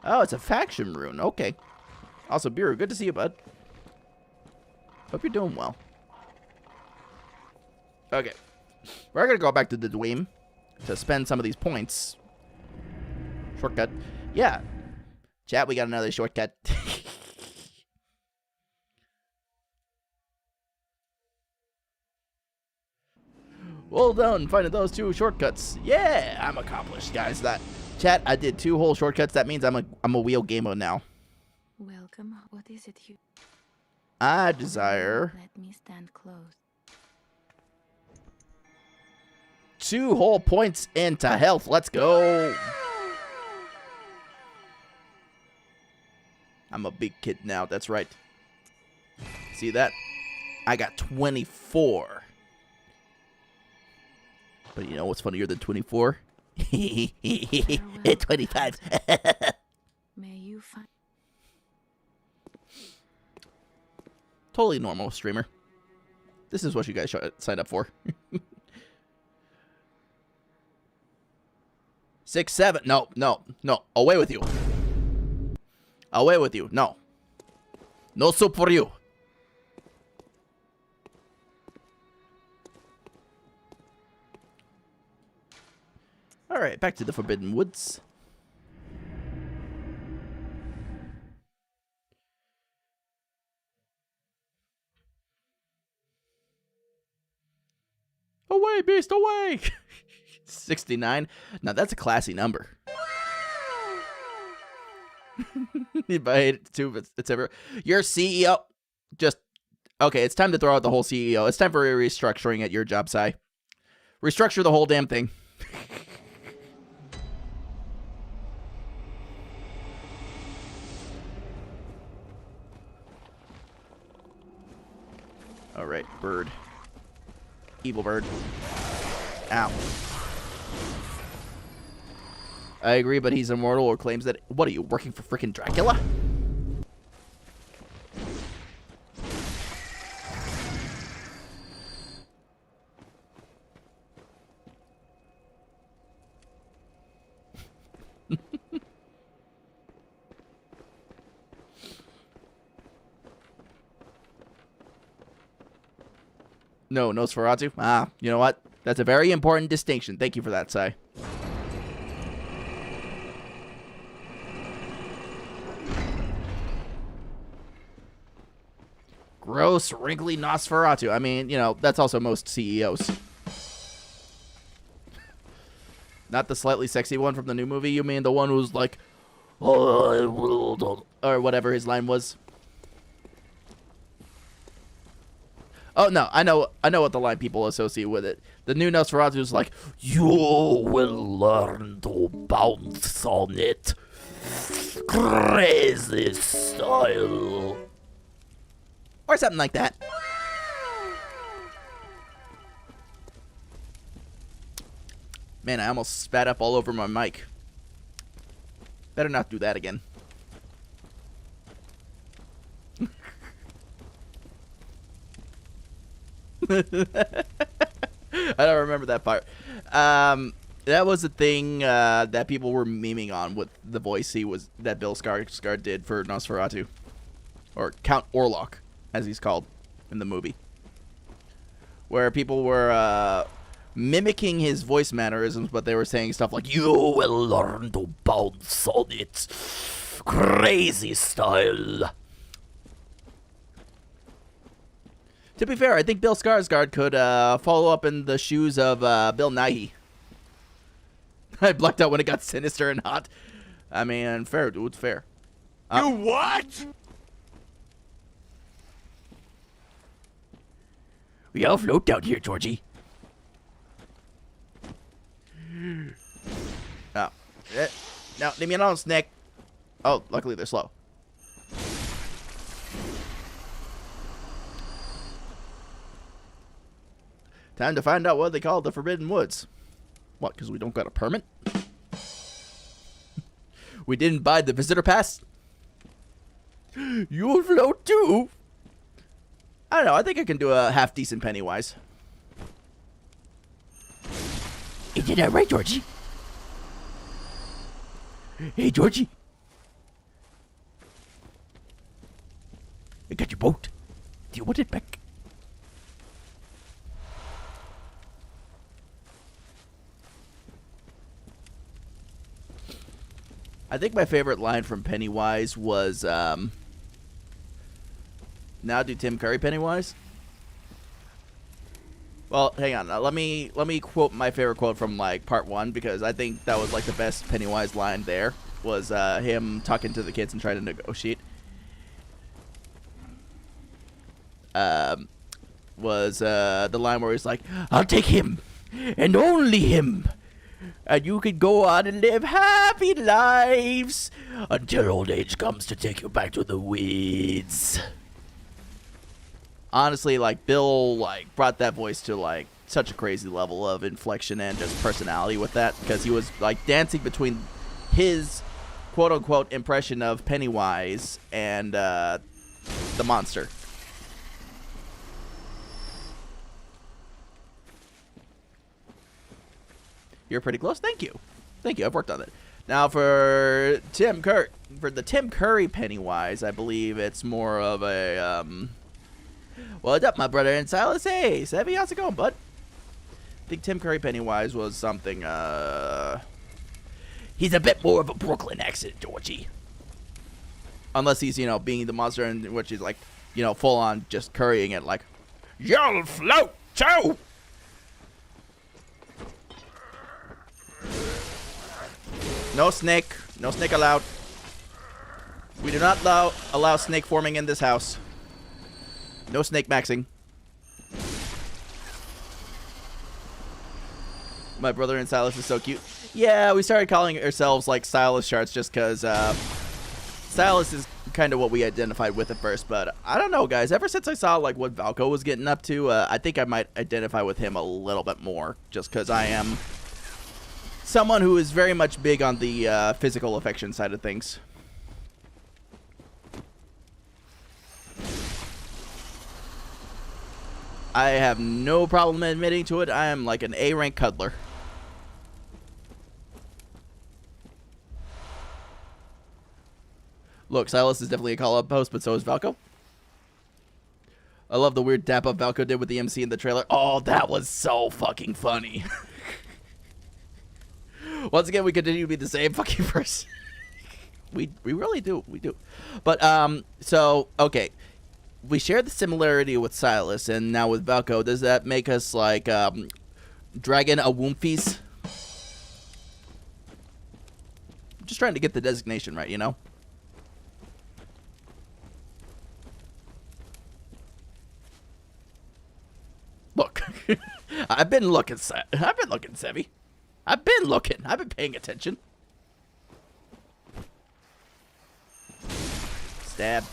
Oh, it's a faction rune. Okay. Also, Biru, good to see you, bud. Hope you're doing well. Okay. We're going to go back to the Dweem to spend some of these points. Shortcut. Yeah. Chat, we got another shortcut. Well done, finding those two shortcuts. Yeah, I'm accomplished, guys. That chat, I did 2 whole shortcuts. That means I'm a wheel gamer now. Welcome. What is it you... I desire Let me stand close. 2 whole points into health. Let's go. I'm a big kid now. That's right. See that? I got 24. But you know what's funnier than 24? 25. May you find... Totally normal streamer. This is what you guys signed up for. 6, 7. No. Away with you. Away with you. No. No soup for you. Alright, back to the Forbidden Woods. Away, beast, away! 69. Now, that's a classy number. But I hate it too. It's everywhere. Your CEO. Just. Okay, it's time to throw out the whole CEO. It's time for a restructuring at your job, Sai. Restructure the whole damn thing. All right, bird. Evil bird. Ow. I agree, but he's immortal or claims that... What are you, working for frickin' Dracula? No, Nosferatu? Ah, you know what? That's a very important distinction. Thank you for that, Sai. Gross, wrinkly Nosferatu. I mean, you know, that's also most CEOs. Not the slightly sexy one from the new movie. You mean the one who's like, or whatever his line was. Oh no, I know what the line people associate with it. The new Nosferatu is like, you will learn to bounce on it. Crazy style. Or something like that. Man, I almost spat up all over my mic. Better not do that again. I don't remember that part. That was a thing that people were memeing on with the voice that Bill Skarsgård did for Nosferatu, or Count Orlok, as he's called in the movie, where people were mimicking his voice mannerisms, but they were saying stuff like, "You will learn to bounce on it, crazy style." To be fair, I think Bill Skarsgård could follow up in the shoes of Bill Nighy. I blacked out when it got sinister and hot. I mean, fair, dude, fair. You what? We all float down here, Georgie. Oh. Now, leave me alone, Snake. Oh, luckily they're slow. Time to find out what they call the Forbidden Woods. What, because we don't got a permit? We didn't buy the visitor pass? You'll float too? I don't know, I think I can do a half-decent Pennywise. Isn't that right, Georgie? Hey, Georgie. I got your boat. Do you want it back? I think my favorite line from Pennywise was, now do Tim Curry Pennywise? Well, hang on. Let me quote my favorite quote from, like, part 1, because I think that was, like, the best Pennywise line there, was him talking to the kids and trying to negotiate. Was the line where he's like, "I'll take him, and only him. And you can go on and live happy lives until old age comes to take you back to the weeds." Honestly, like, Bill, like, brought that voice to, like, such a crazy level of inflection and just personality with that, because he was, like, dancing between his quote-unquote impression of Pennywise and the monster. You're pretty close. Thank you. Thank you. I've worked on it. Now for the Tim Curry Pennywise, I believe it's more of a what's up, my brother and Silas? Hey, Sevy, how's it going, bud? I think Tim Curry Pennywise was something he's a bit more of a Brooklyn accent, Georgie. Unless he's, you know, being the monster, in which he's like, you know, full on just currying it, like, "You'll float too." No snake. No snake allowed. We do not allow snake forming in this house. No snake maxing. My brother and Silas is so cute. Yeah, we started calling ourselves like Silas Shards just because Silas is kind of what we identified with at first. But I don't know, guys. Ever since I saw like what Valko was getting up to, I think I might identify with him a little bit more, just because I am someone who is very much big on the physical affection side of things. I have no problem admitting to it. I am like an A-rank cuddler. Look, Silas is definitely a call-up post, but so is Valko. I love the weird dap-up Valko did with the MC in the trailer. Oh, that was so fucking funny. Once again, we continue to be the same fucking person. we really do. We do. But, so, okay. We share the similarity with Silas, and now with Valko, does that make us, like, Dragon Awumfis? I'm just trying to get the designation right, you know? Look. I've been looking, Sevi. I've been looking. I've been paying attention. Stab.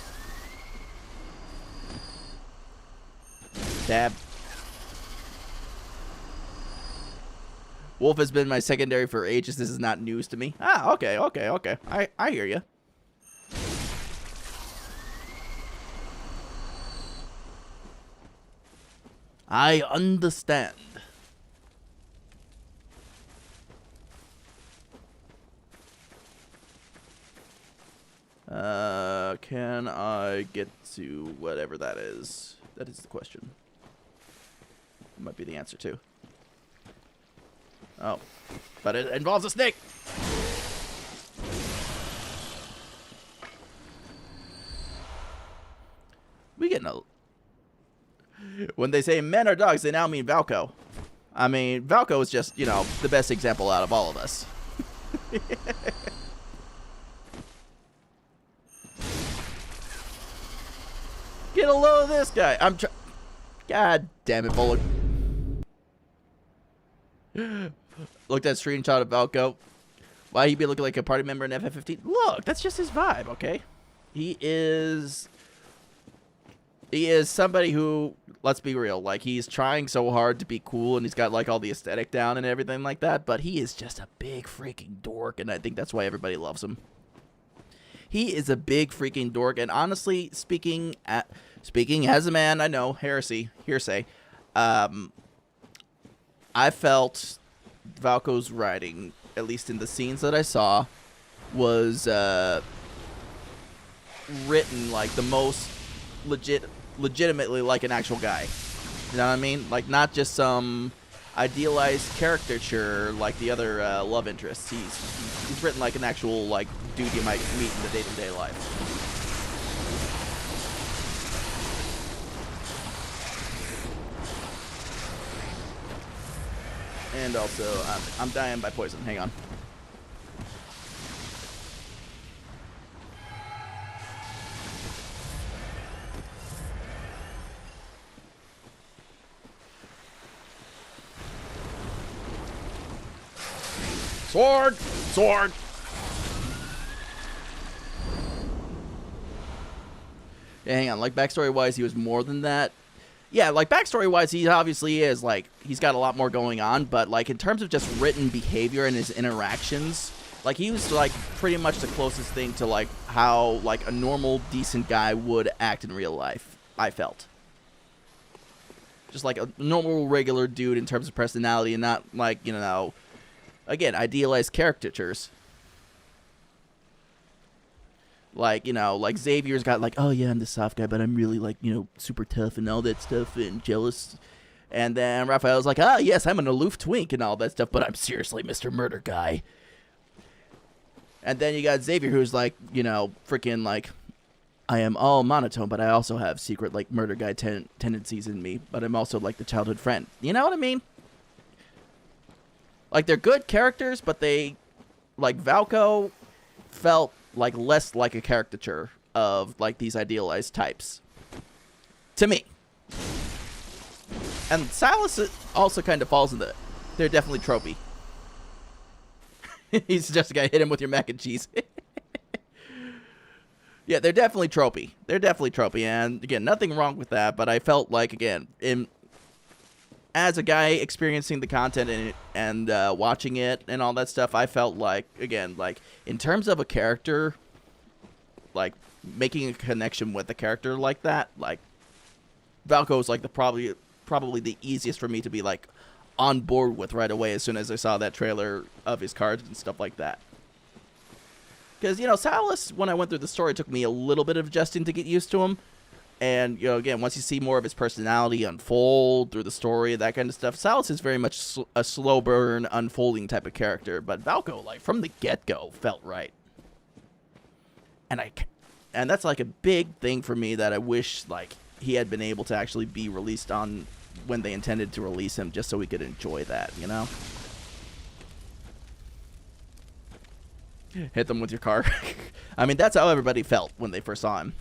Stab. Wolf has been my secondary for ages. This is not news to me. Ah, okay. I hear you. I understand. Can I get to whatever that is? That is the question. That might be the answer too. Oh, but it involves a snake. We getting a... When they say men are dogs, they now mean Valko. I mean, Valko is just, you know, the best example out of all of us. Get a load of this guy. God damn it, Bullock. Look at that screenshot of Valko. Why he be looking like a party member in FF15? Look, that's just his vibe, okay? He is somebody who, let's be real, like, he's trying so hard to be cool, and he's got, like, all the aesthetic down and everything like that, but he is just a big freaking dork, and I think that's why everybody loves him. He is a big freaking dork, and honestly, speaking as a man, I know, hearsay, I felt Valko's writing, at least in the scenes that I saw, was written like the most legitimately like an actual guy. You know what I mean? Like, not just some idealized caricature like the other love interests. He's written like an actual, like, dude you might meet in the day-to-day life. And also, I'm dying by poison. Hang on. Sword! Sword! Yeah, hang on. Like, backstory-wise, he was more than that. Yeah, like, backstory-wise, he obviously is, like, he's got a lot more going on, but, like, in terms of just written behavior and his interactions, like, he was, like, pretty much the closest thing to, like, how, like, a normal, decent guy would act in real life, I felt. Just, like, a normal, regular dude in terms of personality and not, like, you know, again, idealized caricatures. Like, you know, like Xavier's got like, oh yeah, I'm the soft guy, but I'm really, like, you know, super tough and all that stuff and jealous. And then Raphael's like, ah, yes, I'm an aloof twink and all that stuff, but I'm seriously Mr. Murder Guy. And then you got Xavier, who's like, you know, freaking like, I am all monotone, but I also have secret, like, murder guy tendencies in me, but I'm also like the childhood friend. You know what I mean? Like, they're good characters, but they, like, Valko felt like less like a caricature of like these idealized types. To me. And Silas also kind of falls in the... They're definitely tropey. He's just a guy, hit him with your mac and cheese. Yeah, they're definitely tropey. They're definitely tropey. And again, nothing wrong with that. But I felt like, again, as a guy experiencing the content and watching it and all that stuff, I felt like, again, like in terms of a character, like making a connection with a character like that, like Valko is like the probably the easiest for me to be like on board with right away as soon as I saw that trailer of his cards and stuff like that. Because, you know, Silas, when I went through the story, it took me a little bit of adjusting to get used to him. And, you know, again, once you see more of his personality unfold through the story, that kind of stuff, Silas is very much a slow burn, unfolding type of character. But Valko, like, from the get-go, felt right. And that's, like, a big thing for me that I wish, like, he had been able to actually be released on when they intended to release him, just so we could enjoy that, you know? Hit them with your car. I mean, that's how everybody felt when they first saw him.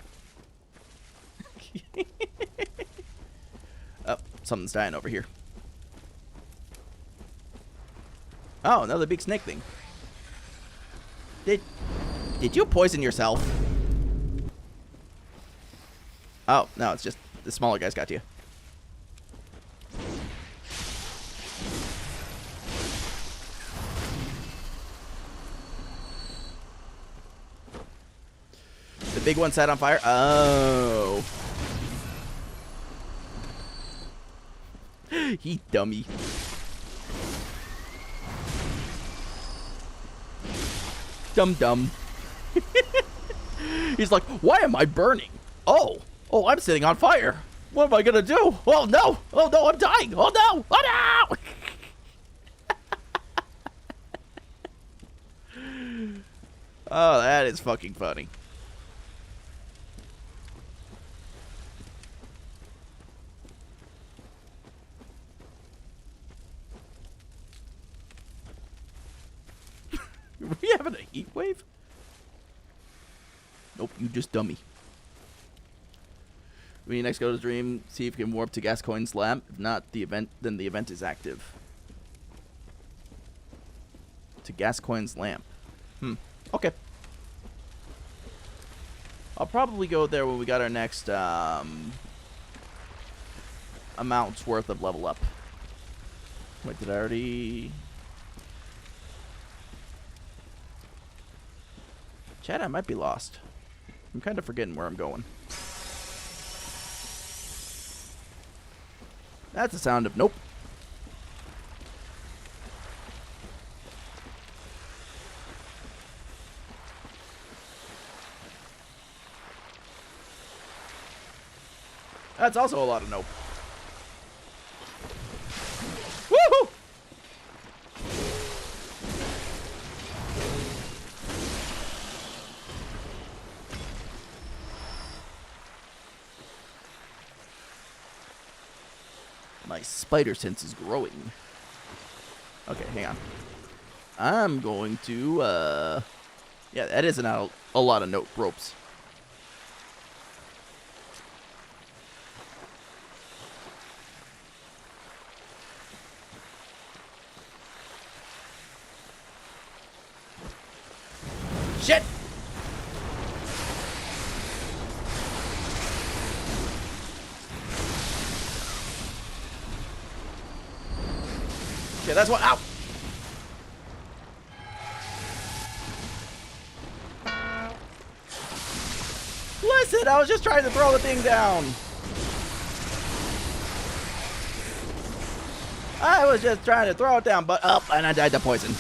Oh, something's dying over here. Oh, another big snake thing. Did you poison yourself? Oh, no, it's just the smaller guys got you. The big one set on fire? Oh. He dummy. Dum-dum. He's like, why am I burning? Oh, I'm sitting on fire. What am I gonna do? Oh no, I'm dying. Oh no, Oh, that is fucking funny. Are we having a heat wave? Nope, you just dummy. When you next go to Dream, see if you can warp to Gascoigne's lab. If not, then the event is active. To Gascoigne's lamp. Okay. I'll probably go there when we got our next amount's worth of level up. Wait, did I already... Chad, I might be lost. I'm kind of forgetting where I'm going. That's the sound of nope. That's also a lot of nope. Woohoo! My spider sense is growing. Okay, hang on. I'm going to, yeah, that isn't a lot of note ropes. Shit! Okay, that's what. Ow! Listen, I was just trying to throw the thing down. I was just trying to throw it down, but up, and I died to poison.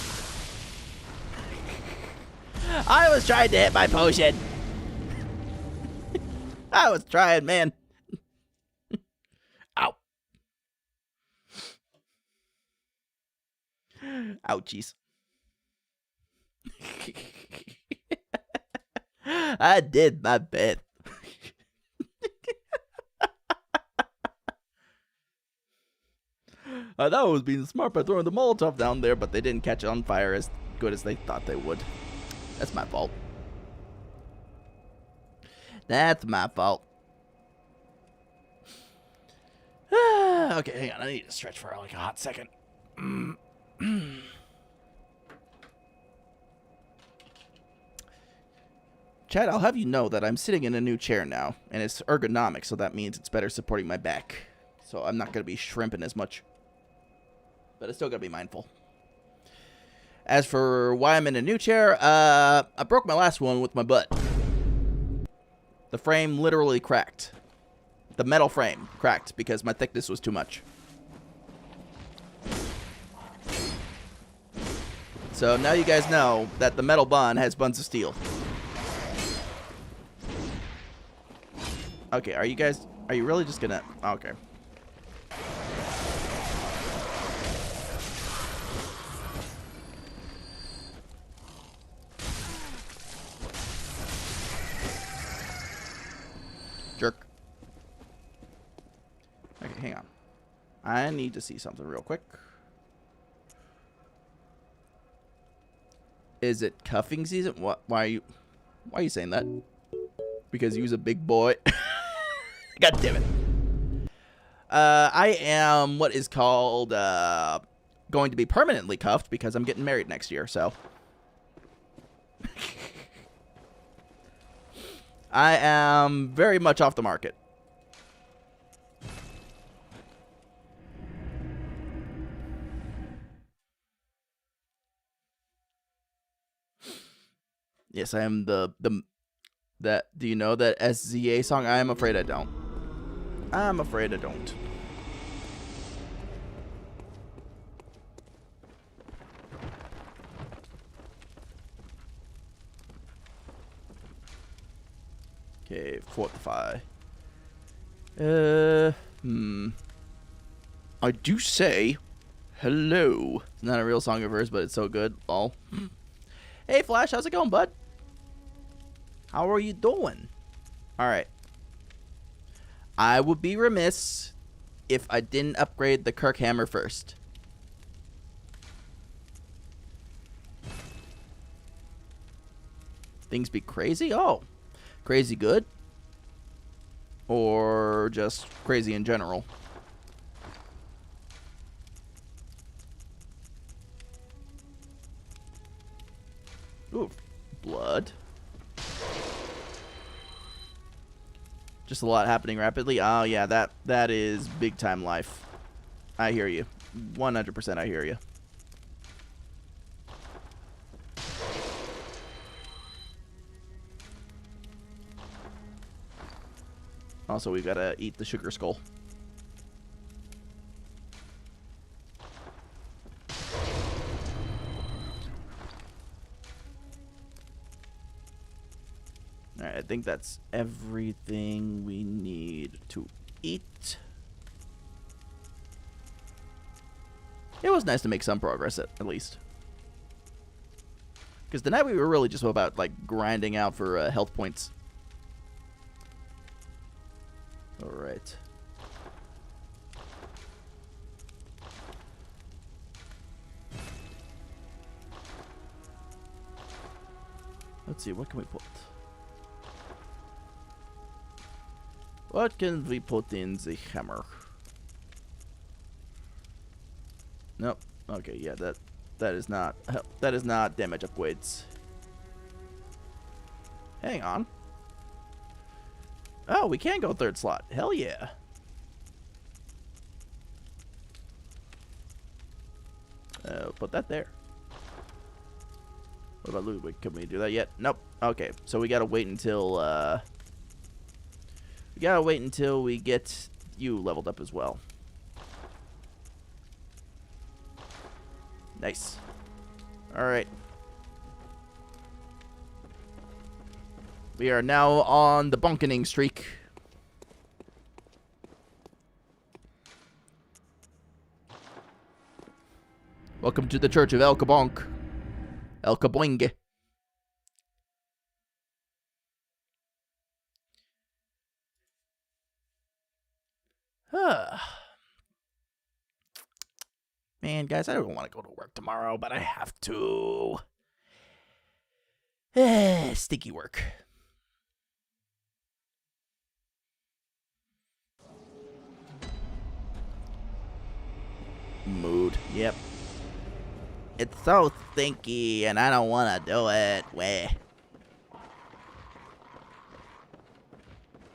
I was trying to hit my potion. I was trying, man. Ow. Ouchies. I did my best. I thought I was being smart by throwing the Molotov down there, but they didn't catch on fire as good as they thought they would. That's my fault. That's my fault. Okay, hang on. I need to stretch for like a hot second. Chad, I'll have you know that I'm sitting in a new chair now, and it's ergonomic, so that means it's better supporting my back. So I'm not going to be shrimping as much. But I still got to be mindful. As for why I'm in a new chair, I broke my last one with my butt. The frame literally cracked. The metal frame cracked because my thickness was too much. So now you guys know that the metal bun has buns of steel. Okay, are you really just gonna... Okay. Jerk. Okay, hang on. I need to see something real quick. Is it cuffing season? What? Why are you saying that? Because you's a big boy. God damn it. I am what is called going to be permanently cuffed because I'm getting married next year, so. I am very much off the market. Yes, I am do you know that SZA song? I am afraid I don't. I'm afraid I don't. Okay, fortify. I do say hello. It's not a real song of hers, but it's so good. Oh. Hey, Flash, how's it going, bud? How are you doing? All right. I would be remiss if I didn't upgrade the Kirk hammer first. Things be crazy? Oh. Crazy good? Or just crazy in general? Ooh, blood. Just a lot happening rapidly. Oh, yeah, that is big time life. I hear you. 100% I hear you. Also, we gotta eat the sugar skull. Alright, I think that's everything we need to eat. It was nice to make some progress, at least. Because tonight we were really just about, like, grinding out for health points. Alright. Let's see, what can we put? What can we put in the hammer? Nope. Okay, yeah, that is not damage upgrades. Hang on. Oh, we can go third slot. Hell yeah. Put that there. What about Ludwig? Can we do that yet? Nope. Okay, so we gotta wait until we get you leveled up as well. Nice. Alright. We are now on the bonkening streak. Welcome to the Church of El Kabonk. El Kaboing. Man, guys, I don't want to go to work tomorrow, but I have to. Sticky work. mood. Yep. It's so stinky, and I don't want to do it. Weh.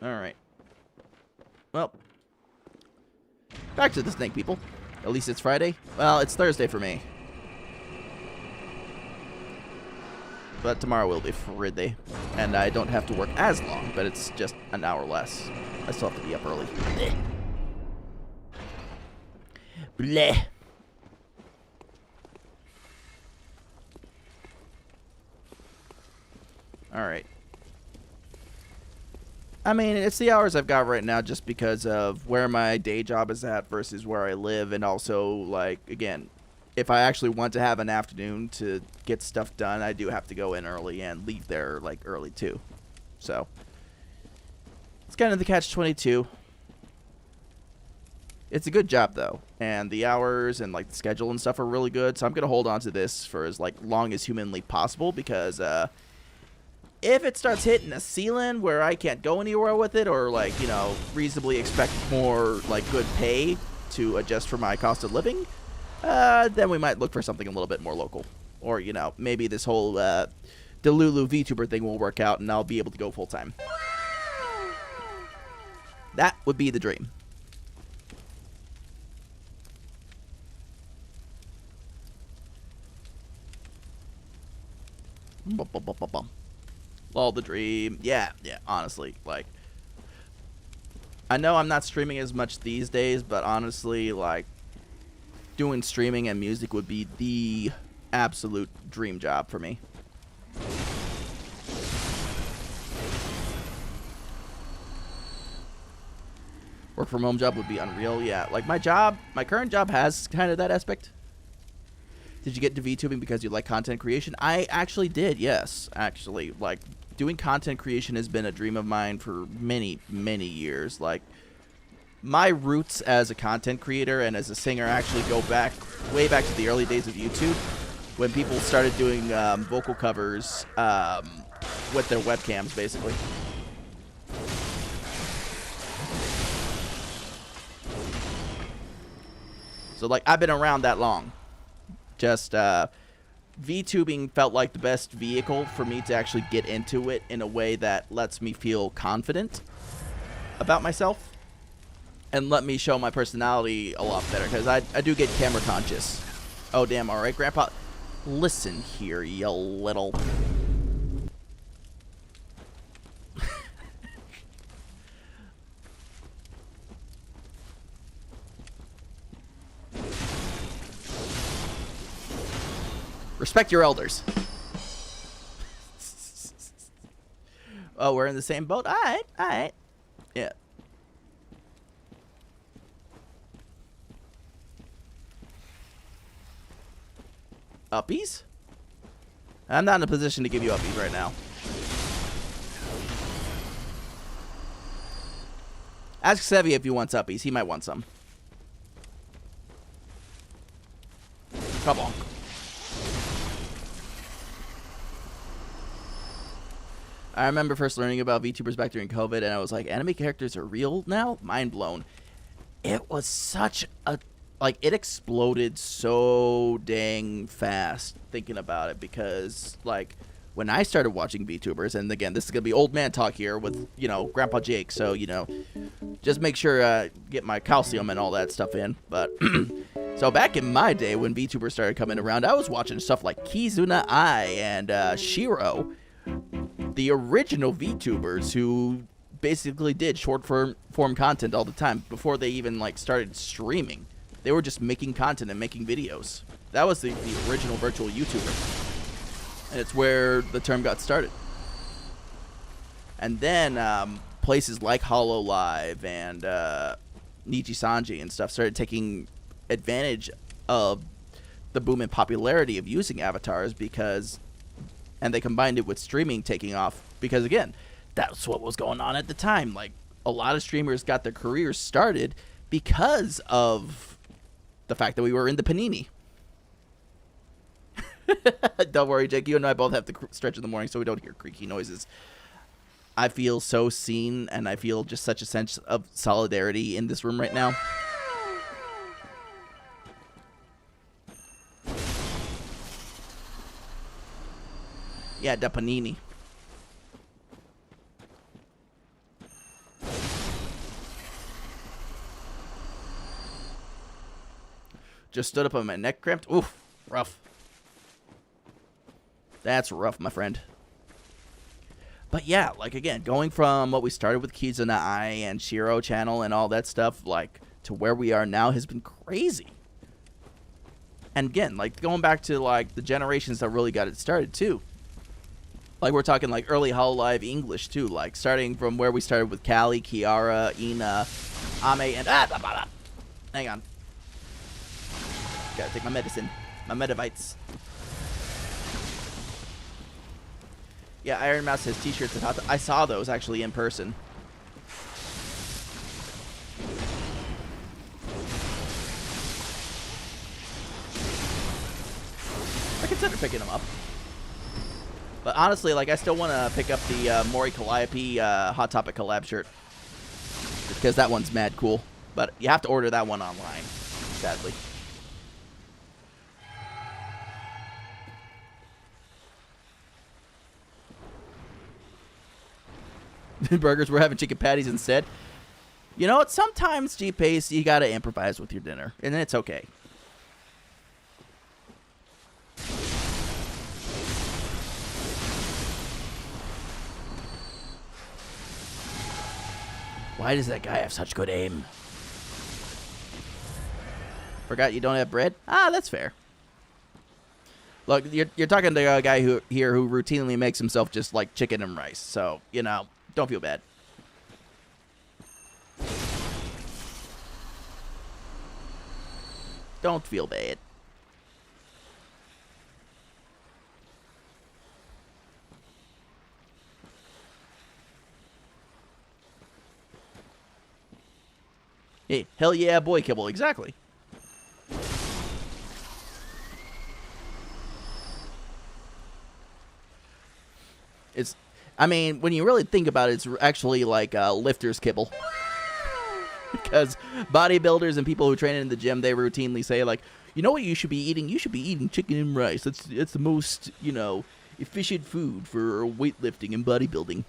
Alright. Well. Back to the snake, people. At least it's Friday. Well, it's Thursday for me. But tomorrow will be Friday. And I don't have to work as long, but it's just an hour less. I still have to be up early. Bleh. Bleh. Alright. I mean, it's the hours I've got right now just because of where my day job is at versus where I live. And also, like, again, if I actually want to have an afternoon to get stuff done, I do have to go in early and leave there, like, early, too. So, it's kind of the catch-22. It's a good job, though. And the hours and, like, the schedule and stuff are really good. So I'm going to hold on to this for as, like, long as humanly possible because, if it starts hitting a ceiling where I can't go anywhere with it or, like, you know, reasonably expect more, like, good pay to adjust for my cost of living, then we might look for something a little bit more local. Or, you know, maybe this whole Delulu VTuber thing will work out and I'll be able to go full-time. That would be the dream. All the dream. Yeah, honestly, like, I know I'm not streaming as much these days, but honestly, like, doing streaming and music would be the absolute dream job for me. Work from home job would be unreal. Yeah, like my current job has kind of that aspect. Did you get into VTubing because you like content creation? I actually did, yes. Actually, like, doing content creation has been a dream of mine for many, many years. Like, my roots as a content creator and as a singer actually go back, way back to the early days of YouTube, when people started doing vocal covers with their webcams, basically. So, like, I've been around that long. Just VTubing felt like the best vehicle for me to actually get into it in a way that lets me feel confident about myself and let me show my personality a lot better, because I do get camera conscious. Oh, damn. All right, Grandpa. Listen here, you little... Respect your elders. Oh, we're in the same boat? Alright. Yeah. Uppies? I'm not in a position to give you uppies right now. Ask Sevi if he wants uppies. He might want some. Come on. I remember first learning about VTubers back during COVID, and I was like, anime characters are real now? Mind blown. It was such a... Like, it exploded so dang fast thinking about it, because, like, when I started watching VTubers, and again, this is going to be old man talk here with, you know, Grandpa Jake, so, you know, just make sure get my calcium and all that stuff in, but... So back in my day, when VTubers started coming around, I was watching stuff like Kizuna Ai and Shiro, the original VTubers who basically did short form content all the time before they even, like, started streaming. They were just making content and making videos. That was the original virtual YouTuber. And it's where the term got started. And then places like HoloLive and Niji Sanji and stuff started taking advantage of the boom in popularity of using avatars, because... And they combined it with streaming taking off because, again, that's what was going on at the time. Like, a lot of streamers got their careers started because of the fact that we were in the panini. Don't worry, Jake. You and I both have to stretch in the morning so we don't hear creaky noises. I feel so seen, and I feel just such a sense of solidarity in this room right now. Yeah, da panini. Just stood up on my neck cramped. Oof, rough. That's rough, my friend. But yeah, like again, going from what we started with Kizuna Ai and Shiro channel and all that stuff, like to where we are now has been crazy. And again, like going back to like the generations that really got it started too. Like we're talking like early Hololive English too, like starting from where we started with Callie, Kiara, Ina, Ame, and hang on. Gotta take my medicine. My Medivites. Yeah, Iron Mouse has t-shirts and I saw those actually in person. I consider picking them up. But honestly, like I still want to pick up the Mori Calliope Hot Topic collab shirt. Because that one's mad cool. But you have to order that one online, sadly. Burgers, we're having chicken patties instead. You know what? Sometimes, G-Pace, you gotta improvise with your dinner. And it's okay. Why does that guy have such good aim? Forgot you don't have bread? Ah, that's fair. Look, you're talking to a guy who routinely makes himself just like chicken and rice. So, you know, don't feel bad. Don't feel bad. Hey, hell yeah, boy kibble, exactly. I mean, when you really think about it, it's actually like lifter's kibble. Because bodybuilders and people who train in the gym, they routinely say, like, you know what you should be eating? You should be eating chicken and rice. That's the most, you know, efficient food for weightlifting and bodybuilding.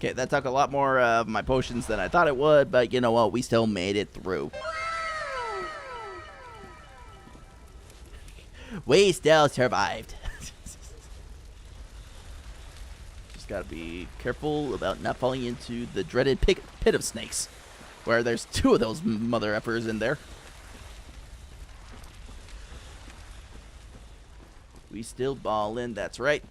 Okay, that took a lot more of my potions than I thought it would, but you know what? We still made it through. We still survived. Just gotta be careful about not falling into the dreaded pit of snakes, where there's two of those mother effers in there. We still ballin', that's right.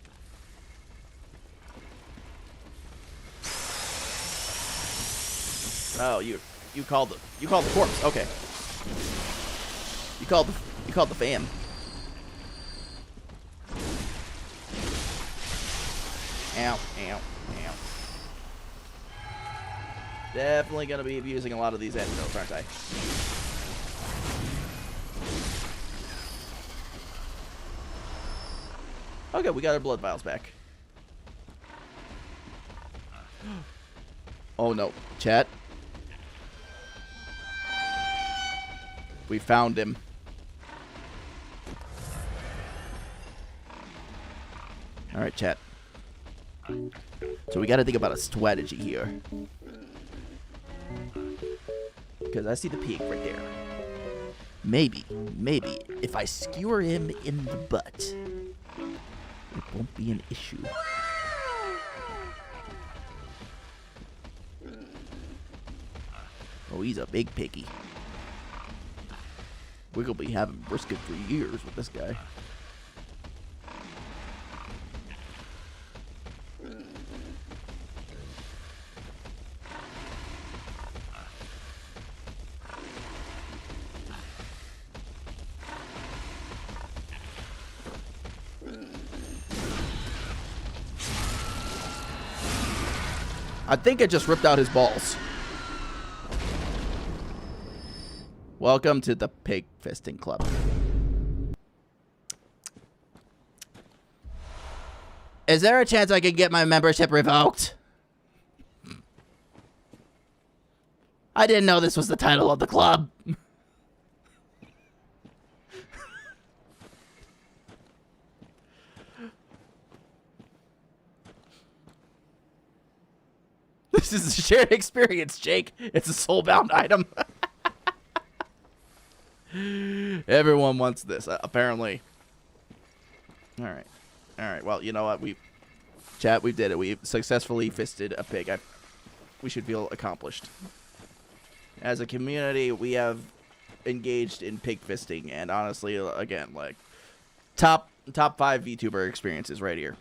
Oh, you called the corpse. Okay. You called the fam. Ow, ow, ow. Definitely gonna be abusing a lot of these antidotes, aren't I? Okay, we got our blood vials back. Oh no, chat. We found him. Alright, chat. So we gotta think about a strategy here. Because I see the pig right there. Maybe, if I skewer him in the butt, it won't be an issue. Oh, he's a big piggy. We're gonna be having brisket for years with this guy. I think it just ripped out his balls. Welcome to the pig fisting club. Is there a chance I could get my membership revoked? I didn't know this was the title of the club. This is a shared experience, Jake. It's a soul-bound item. Everyone wants this, apparently. All right. All right. Well, you know what? Chat, we did it. We successfully fisted a pig. We should feel accomplished. As a community, we have engaged in pig fisting, and honestly, again, like top 5 VTuber experiences right here.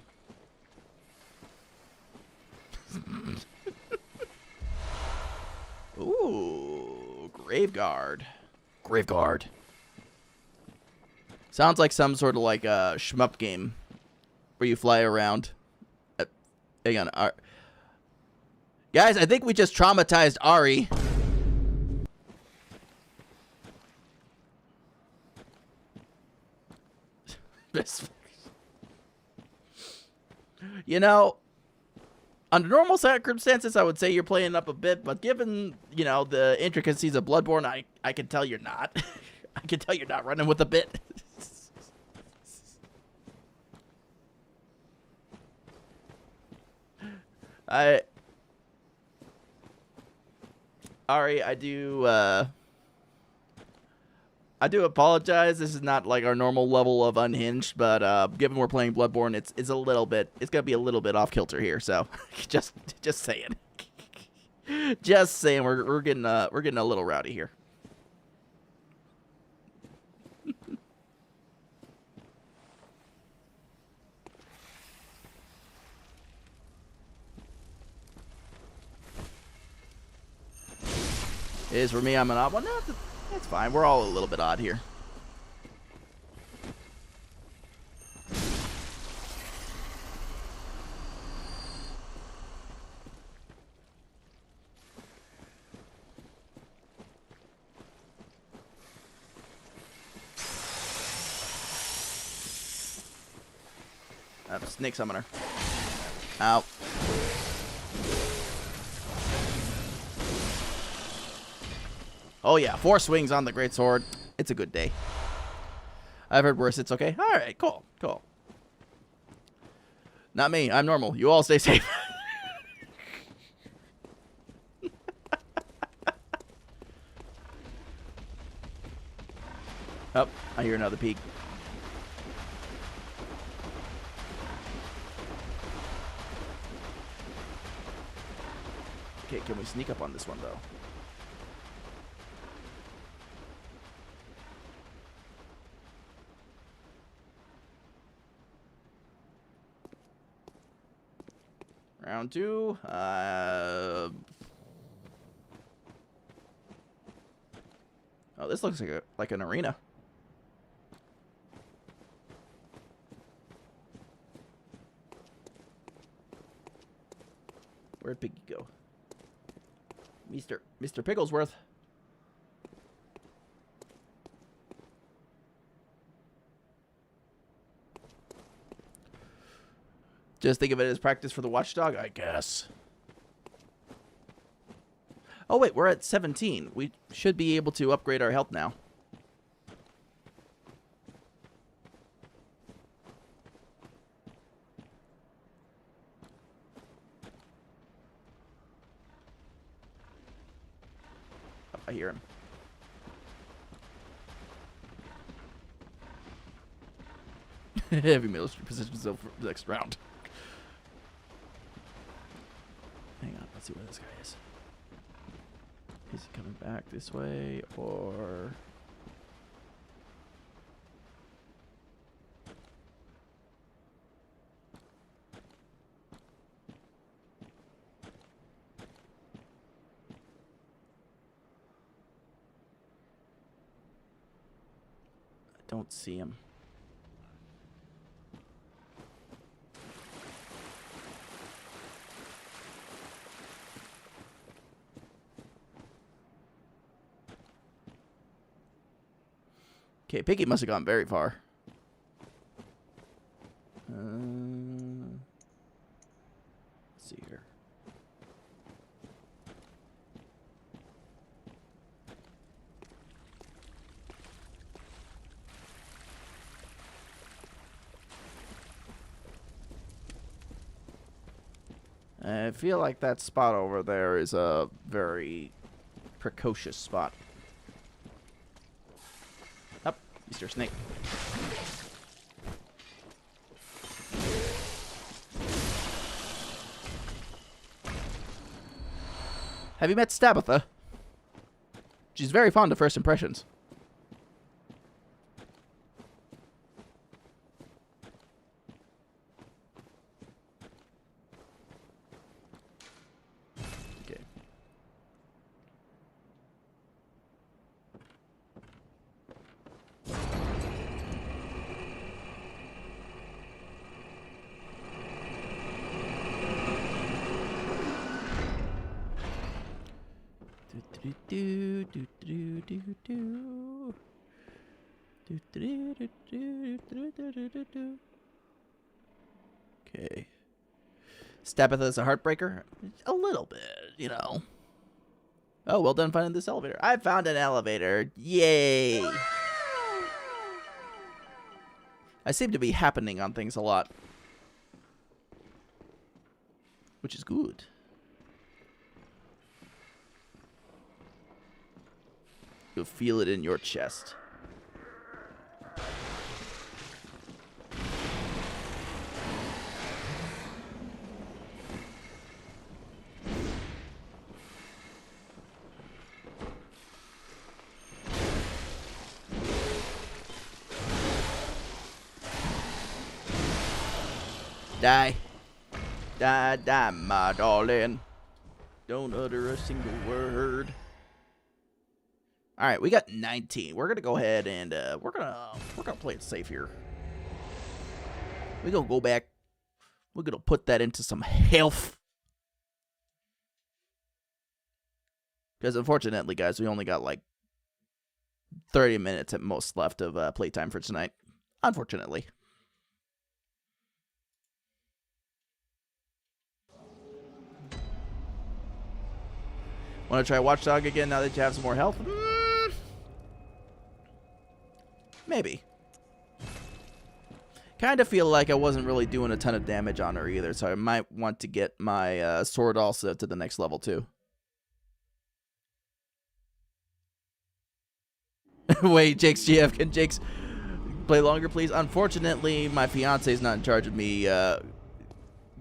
Ooh, Graveguard. Graveguard. Sounds like some sort of like a shmup game where you fly around. Hang on. Guys, I think we just traumatized Ari. You know, under normal circumstances, I would say you're playing up a bit, but given, you know, the intricacies of Bloodborne, I can tell you're not. I can tell you're not running with a bit. Ari, I do apologize. This is not like our normal level of unhinged, but given we're playing Bloodborne, it's a little bit, it's gonna be a little bit off kilter here. So just saying, just saying, we're getting a little rowdy here. It is for me. I'm an odd one. No, that's fine. We're all a little bit odd here. Snake summoner. Ow. Oh yeah, 4 swings on the great sword. It's a good day. I've heard worse. It's okay. All right, cool, cool. Not me. I'm normal. You all stay safe. Oh, I hear another peak. Okay, can we sneak up on this one, though? Round 2. Oh, this looks like an arena. Where'd Piggy go? Mr. Pigglesworth. Just think of it as practice for the watchdog, I guess. Oh, wait, we're at 17. We should be able to upgrade our health now. Oh, I hear him. Heavy military position for the next round. Hang on, let's see where this guy is. Is he coming back this way, or... I don't see him. Okay, Piggy must have gone very far. Let's see here. I feel like that spot over there is a very precocious spot. Up, Mr. Snake. Have you met Stabitha? She's very fond of first impressions. Okay. Okay. Stabitha is a heartbreaker? A little bit, you know. Oh, well done finding this elevator. I found an elevator. Yay! I seem to be happening on things a lot. Which is good. You'll feel it in your chest. Die. Die, die, my darling. Don't utter a single word. Alright, we got 19. We're gonna go ahead and we're gonna play it safe here. We're gonna go back. We're gonna put that into some health. Because unfortunately, guys, we only got like 30 minutes at most left of playtime for tonight. Unfortunately. Want to try Watchdog again now that you have some more health? Maybe. Kind of feel like I wasn't really doing a ton of damage on her either, so I might want to get my sword also to the next level too. Wait, Jake's GF. Can Jake's play longer, please? Unfortunately, my fiance is not in charge of me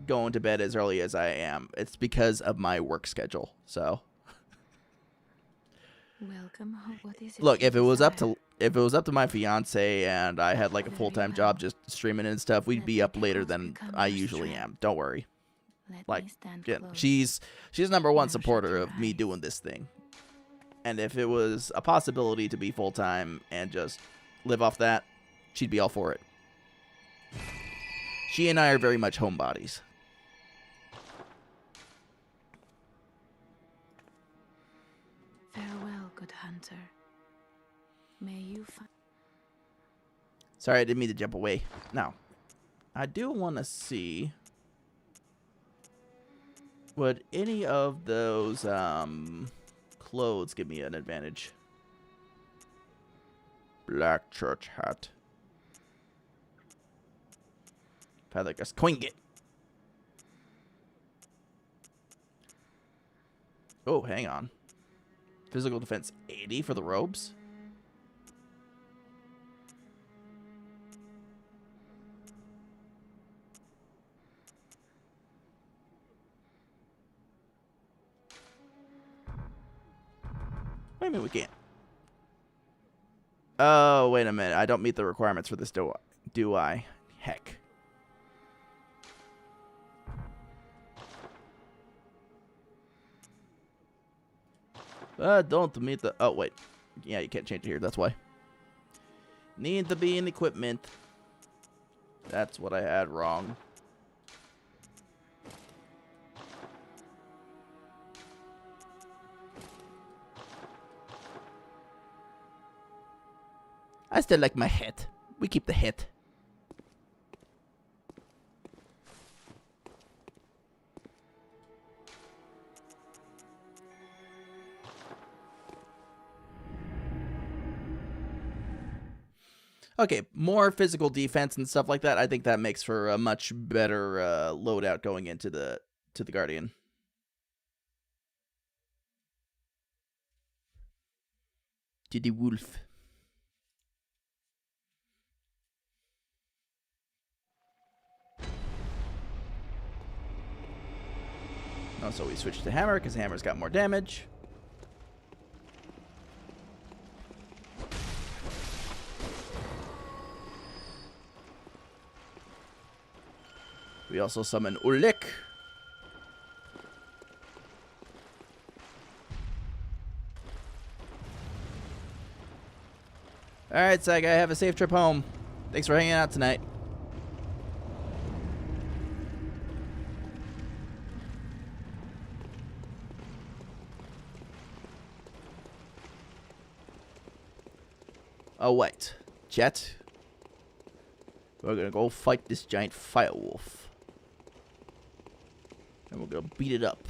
going to bed as early as I am. It's because of my work schedule, so... Welcome home. What is it? Look, if it was up to my fiance and I had like a full-time job just streaming and stuff, we'd be up later than I usually am. Don't worry. Like, yeah, she's #1 supporter of me doing this thing. And if it was a possibility to be full-time and just live off that, she'd be all for it. She and I are very much homebodies. Farewell, good hunter. May you find... Sorry, I didn't mean to jump away. Now, I do want to see... Would any of those clothes give me an advantage? Black church hat. Feathergus Quinget. Oh, hang on. Physical defense 80 for the robes? Wait a minute, we can't. Oh, wait a minute. I don't meet the requirements for this, do I? Heck. Don't meet the... Oh, wait. Yeah, you can't change it here. That's why. Need to be in equipment. That's what I had wrong. I still like my hat. We keep the hat. Okay, more physical defense and stuff like that. I think that makes for a much better loadout going into the Guardian. To the wolf. Also, we switched to hammer because hammer's got more damage. We also summon Ulik. Alright, Saga, have a safe trip home. Thanks for hanging out tonight. Oh, wait. Chat. We're gonna go fight this giant fire wolf. And we're gonna beat it up.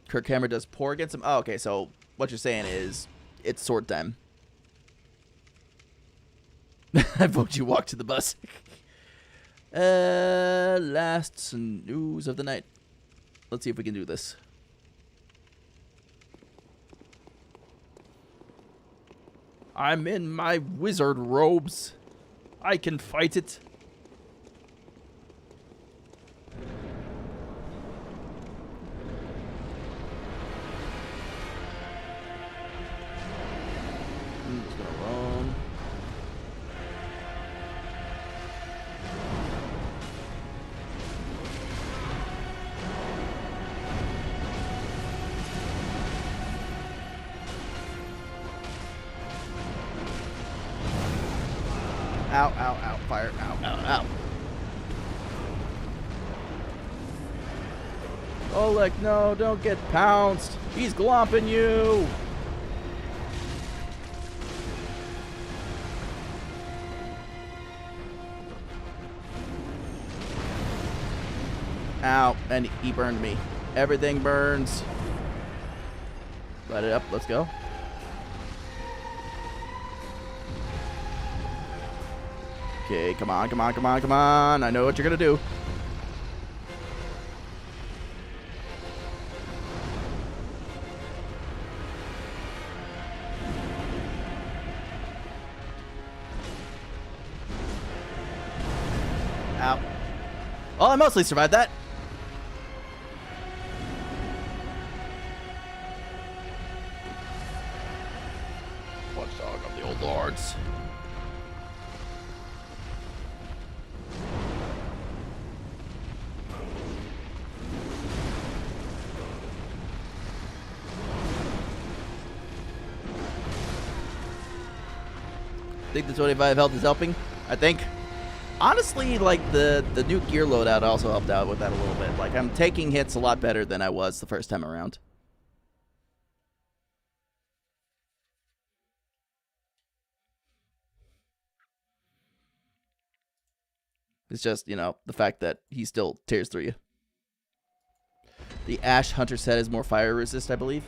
Kirkhammer does poor against him? Oh, okay, so what you're saying is it's sword time. I vote you walk to the bus. Last news of the night. Let's see if we can do this. I'm in my wizard robes. I can fight it. I'm just gonna roam. Ow, ow, ow, fire, ow, ow, ow. Oleg, no, don't get pounced. He's glomping you. Ow, and he burned me. Everything burns. Light it up, let's go. Okay, come on, come on, come on, come on. I know what you're gonna do. Ow. Well, I mostly survived that. Watchdog of the old lords. I think the 25 health is helping. I think. Honestly, like, the new gear loadout also helped out with that a little bit. Like, I'm taking hits a lot better than I was the first time around. It's just, you know, the fact that he still tears through you. The Ash Hunter set is more fire resist, I believe.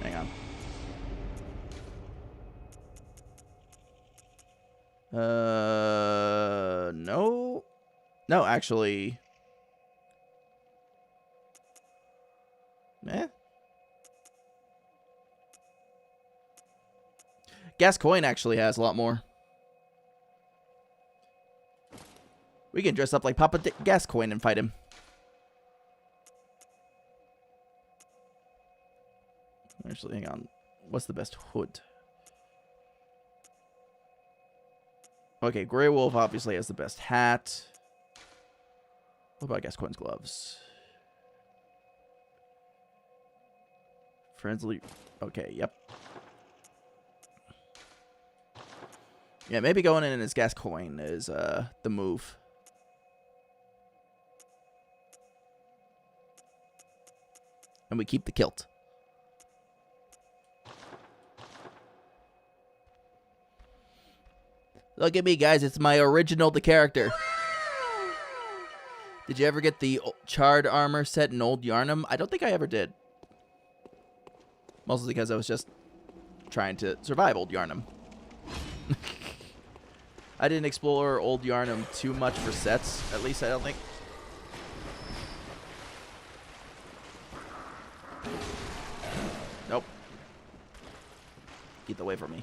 Hang on. No. No, actually. Eh. Gascoigne actually has a lot more. We can dress up like Papa Gascoigne and fight him. Actually, hang on. What's the best hood? Okay, Grey Wolf obviously has the best hat. What about Gascoigne's gloves? Friendly. Okay, yep. Yeah, maybe going in as Gascoigne is the move. And we keep the kilt. Look at me, guys. It's my original the character. Did you ever get the charred armor set in Old Yarnum? I don't think I ever did. Mostly because I was just trying to survive Old Yarnum. I didn't explore Old Yarnum too much for sets. At least I don't think. Nope. Get away from me.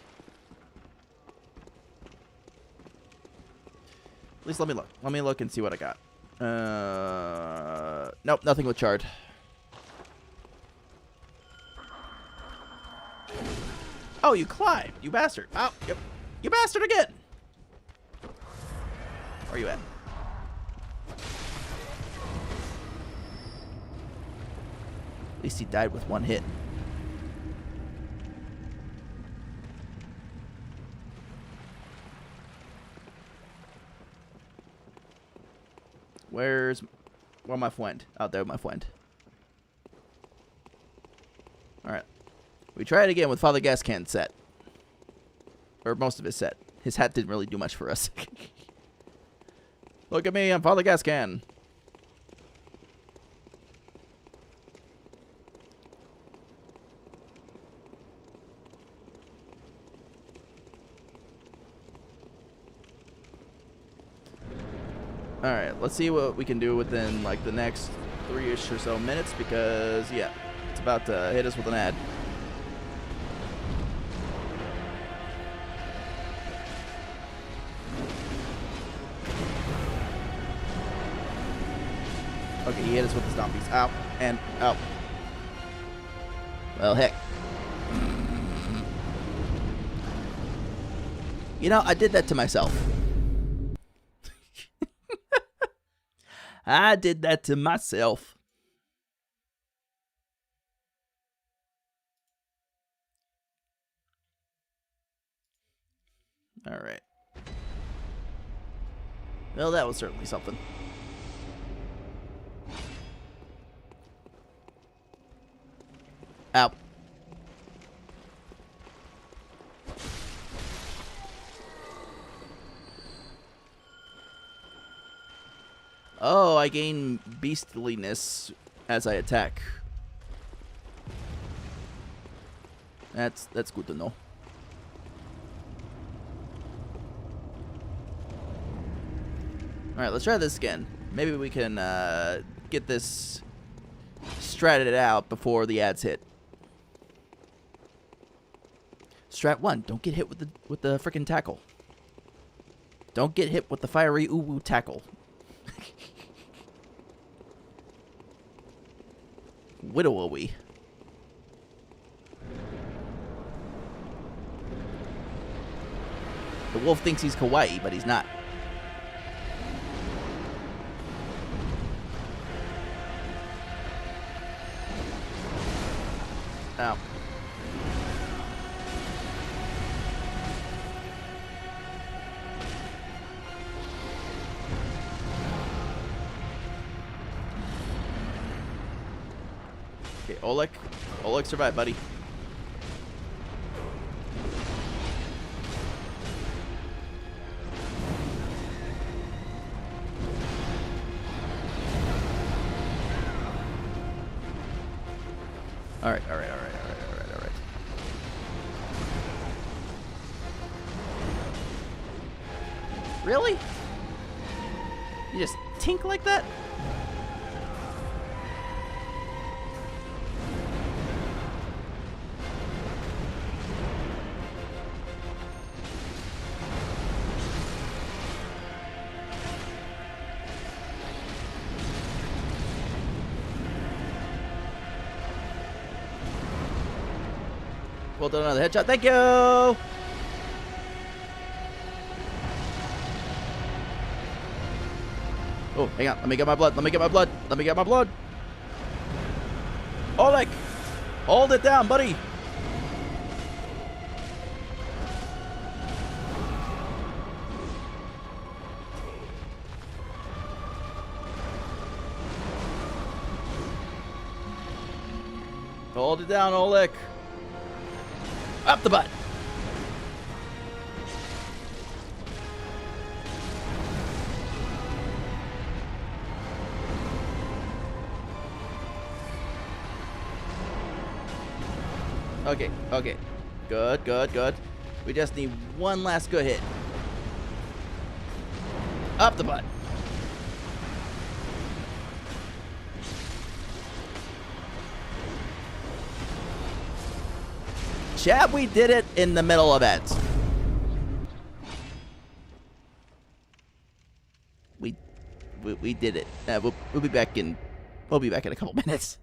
At least let me look. Let me look and see what I got. Nope, nothing with charred. Oh, you climbed, you bastard. Oh, yep. You bastard again. Where are you at? At least he died with one hit. Where my friend? Out there, my friend. Alright. We try it again with Father Gascan's set. Or most of his set. His hat didn't really do much for us. Look at me, I'm Father Gascan. Alright, let's see what we can do within like the next 3-ish or so minutes because, yeah, it's about to hit us with an ad. Okay, he hit us with the stompies. Out and out. Well, heck. You know, I did that to myself. I did that to myself. All right. Well, that was certainly something. Out. Oh, I gain beastliness as I attack. That's good to know. Alright, let's try this again. Maybe we can get this stratted out before the ads hit. Strat 1, don't get hit with the frickin' tackle. Don't get hit with the fiery uwu tackle. Widowy. The wolf thinks he's kawaii, but he's not. Ow. Okay, Oleg. Oleg, survive, buddy. All right. Really? You just tink like that? Well done, another headshot. Thank you. Oh, hang on. Let me get my blood. Oleg, hold it down, buddy. Hold it down, Oleg. Up the butt. Okay, okay. Good, good, good. We just need one last good hit. Up the butt. Chat, we did it in the middle of it. We did it. We'll be back in a couple minutes.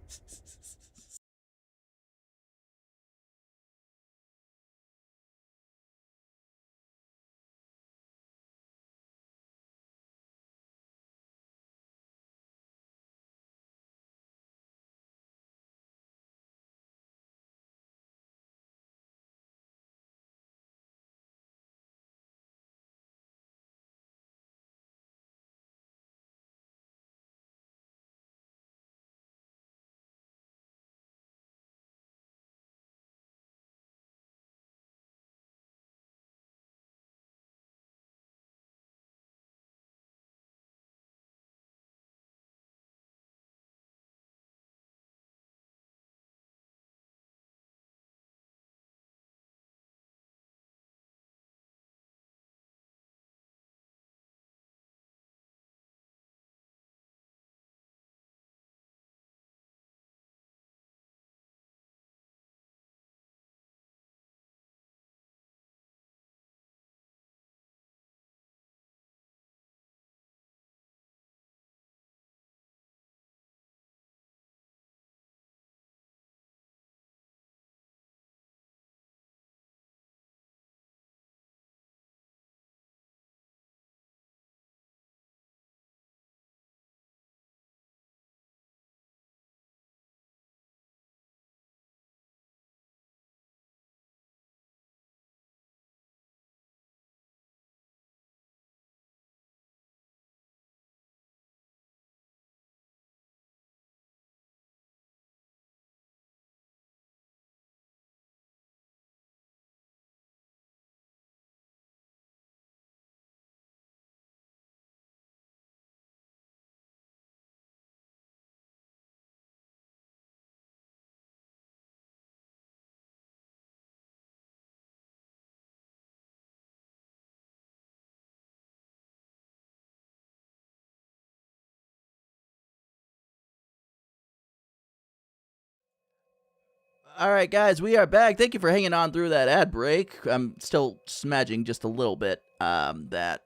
All right, guys, we are back. Thank you for hanging on through that ad break. I'm still smudging just a little bit. That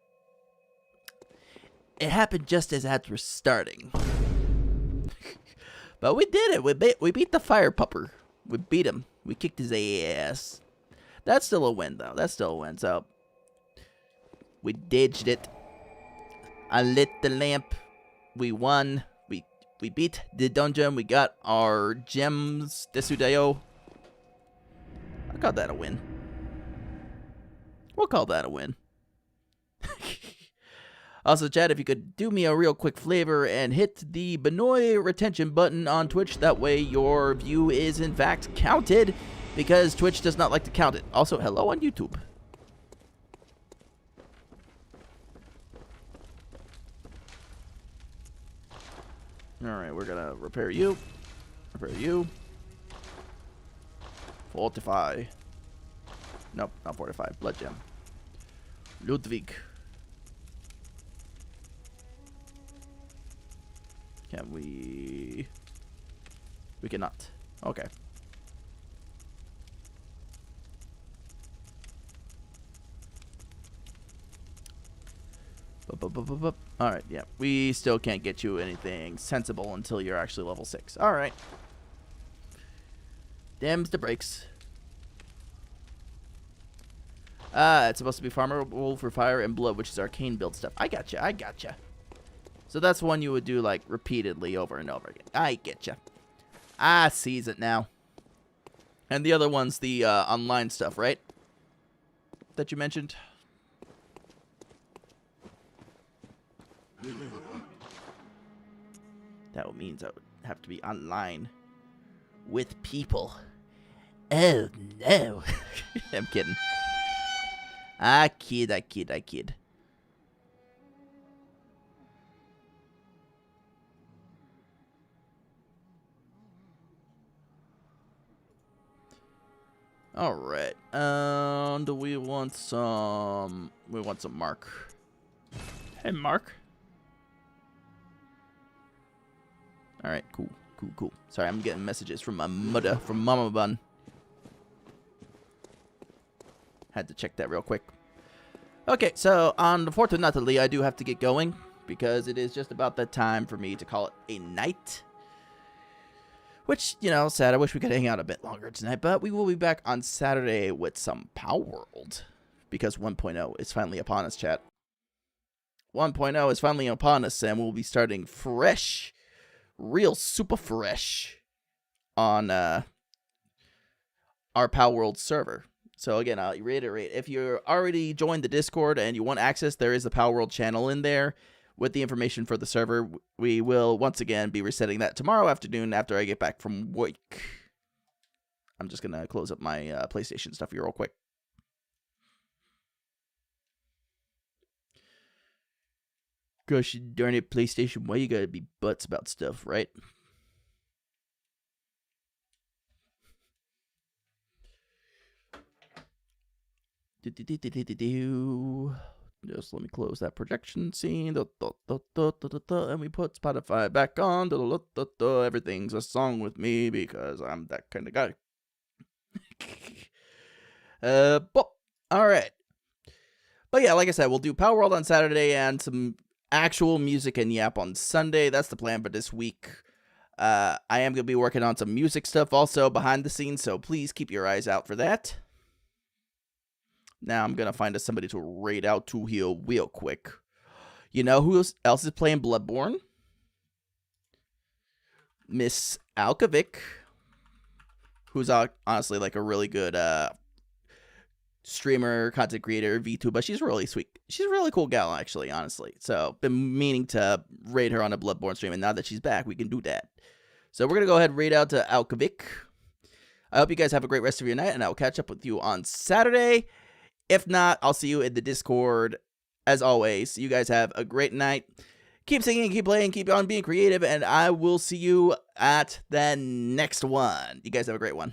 it happened just as ads were starting, but we did it. We beat the fire pupper. We beat him. We kicked his ass. That's still a win, though. That's still a win. So we didged it. I lit the lamp. We won. We beat the dungeon. We got our gems. Desudeo. I call that a win. We'll call that a win. Also, chat, if you could do me a real quick favor and hit the Benoy retention button on Twitch. That way your view is, in fact, counted. Because Twitch does not like to count it. Also, hello on YouTube. Alright, we're gonna repair you. Repair you. Fortify. Nope, not fortify. Blood gem. Ludwig. Can we... We cannot. Okay. Alright, yeah. We still can't get you anything sensible until you're actually level 6. Alright. Damns the brakes. It's supposed to be farmable for fire and blood, which is arcane build stuff. I gotcha, I gotcha. So that's one you would do, like, repeatedly over and over again. I getcha. I sees it now. And the other one's the online stuff, right? That you mentioned? That means I would have to be online with people. Oh, no. I'm kidding. I kid. All right. Do we want some? We want some Mark. Hey, Mark. All right. Cool. Cool. Cool. Sorry, I'm getting messages from my mother, from Mama Bun. Had to check that real quick. Okay, so unfortunately, I do have to get going because it is just about that time for me to call it a night. Which, you know, sad. I wish we could hang out a bit longer tonight, but we will be back on Saturday with some Power World because 1.0 is finally upon us, chat. 1.0 is finally upon us, and we'll be starting fresh, real super fresh on our Power World server. So again, I'll reiterate, if you're already joined the Discord and you want access, there is a Power World channel in there with the information for the server. We will once again be resetting that tomorrow afternoon after I get back from work. I'm just going to close up my PlayStation stuff here real quick. Gosh darn it, PlayStation, why you gotta be butts about stuff, right? Just let me close that projection scene. And we put Spotify back on. Everything's a song with me because I'm that kind of guy. Alright. But yeah, like I said, we'll do Power World on Saturday and some actual music and yap on Sunday. That's the plan for this week. I am going to be working on some music stuff also behind the scenes, so please keep your eyes out for that. Now I'm going to find us somebody to raid out to here real quick. You know who else is playing Bloodborne? Miss Alkovic, who's honestly like a really good streamer, content creator, Vtuber. She's really sweet. She's a really cool gal, actually, honestly. So been meaning to raid her on a Bloodborne stream, and now that she's back, we can do that. So we're going to go ahead and raid out to Alkovic. I hope you guys have a great rest of your night, and I'll catch up with you on Saturday. If not, I'll see you in the Discord. As always, you guys have a great night. Keep singing, keep playing, keep on being creative, and I will see you at the next one. You guys have a great one.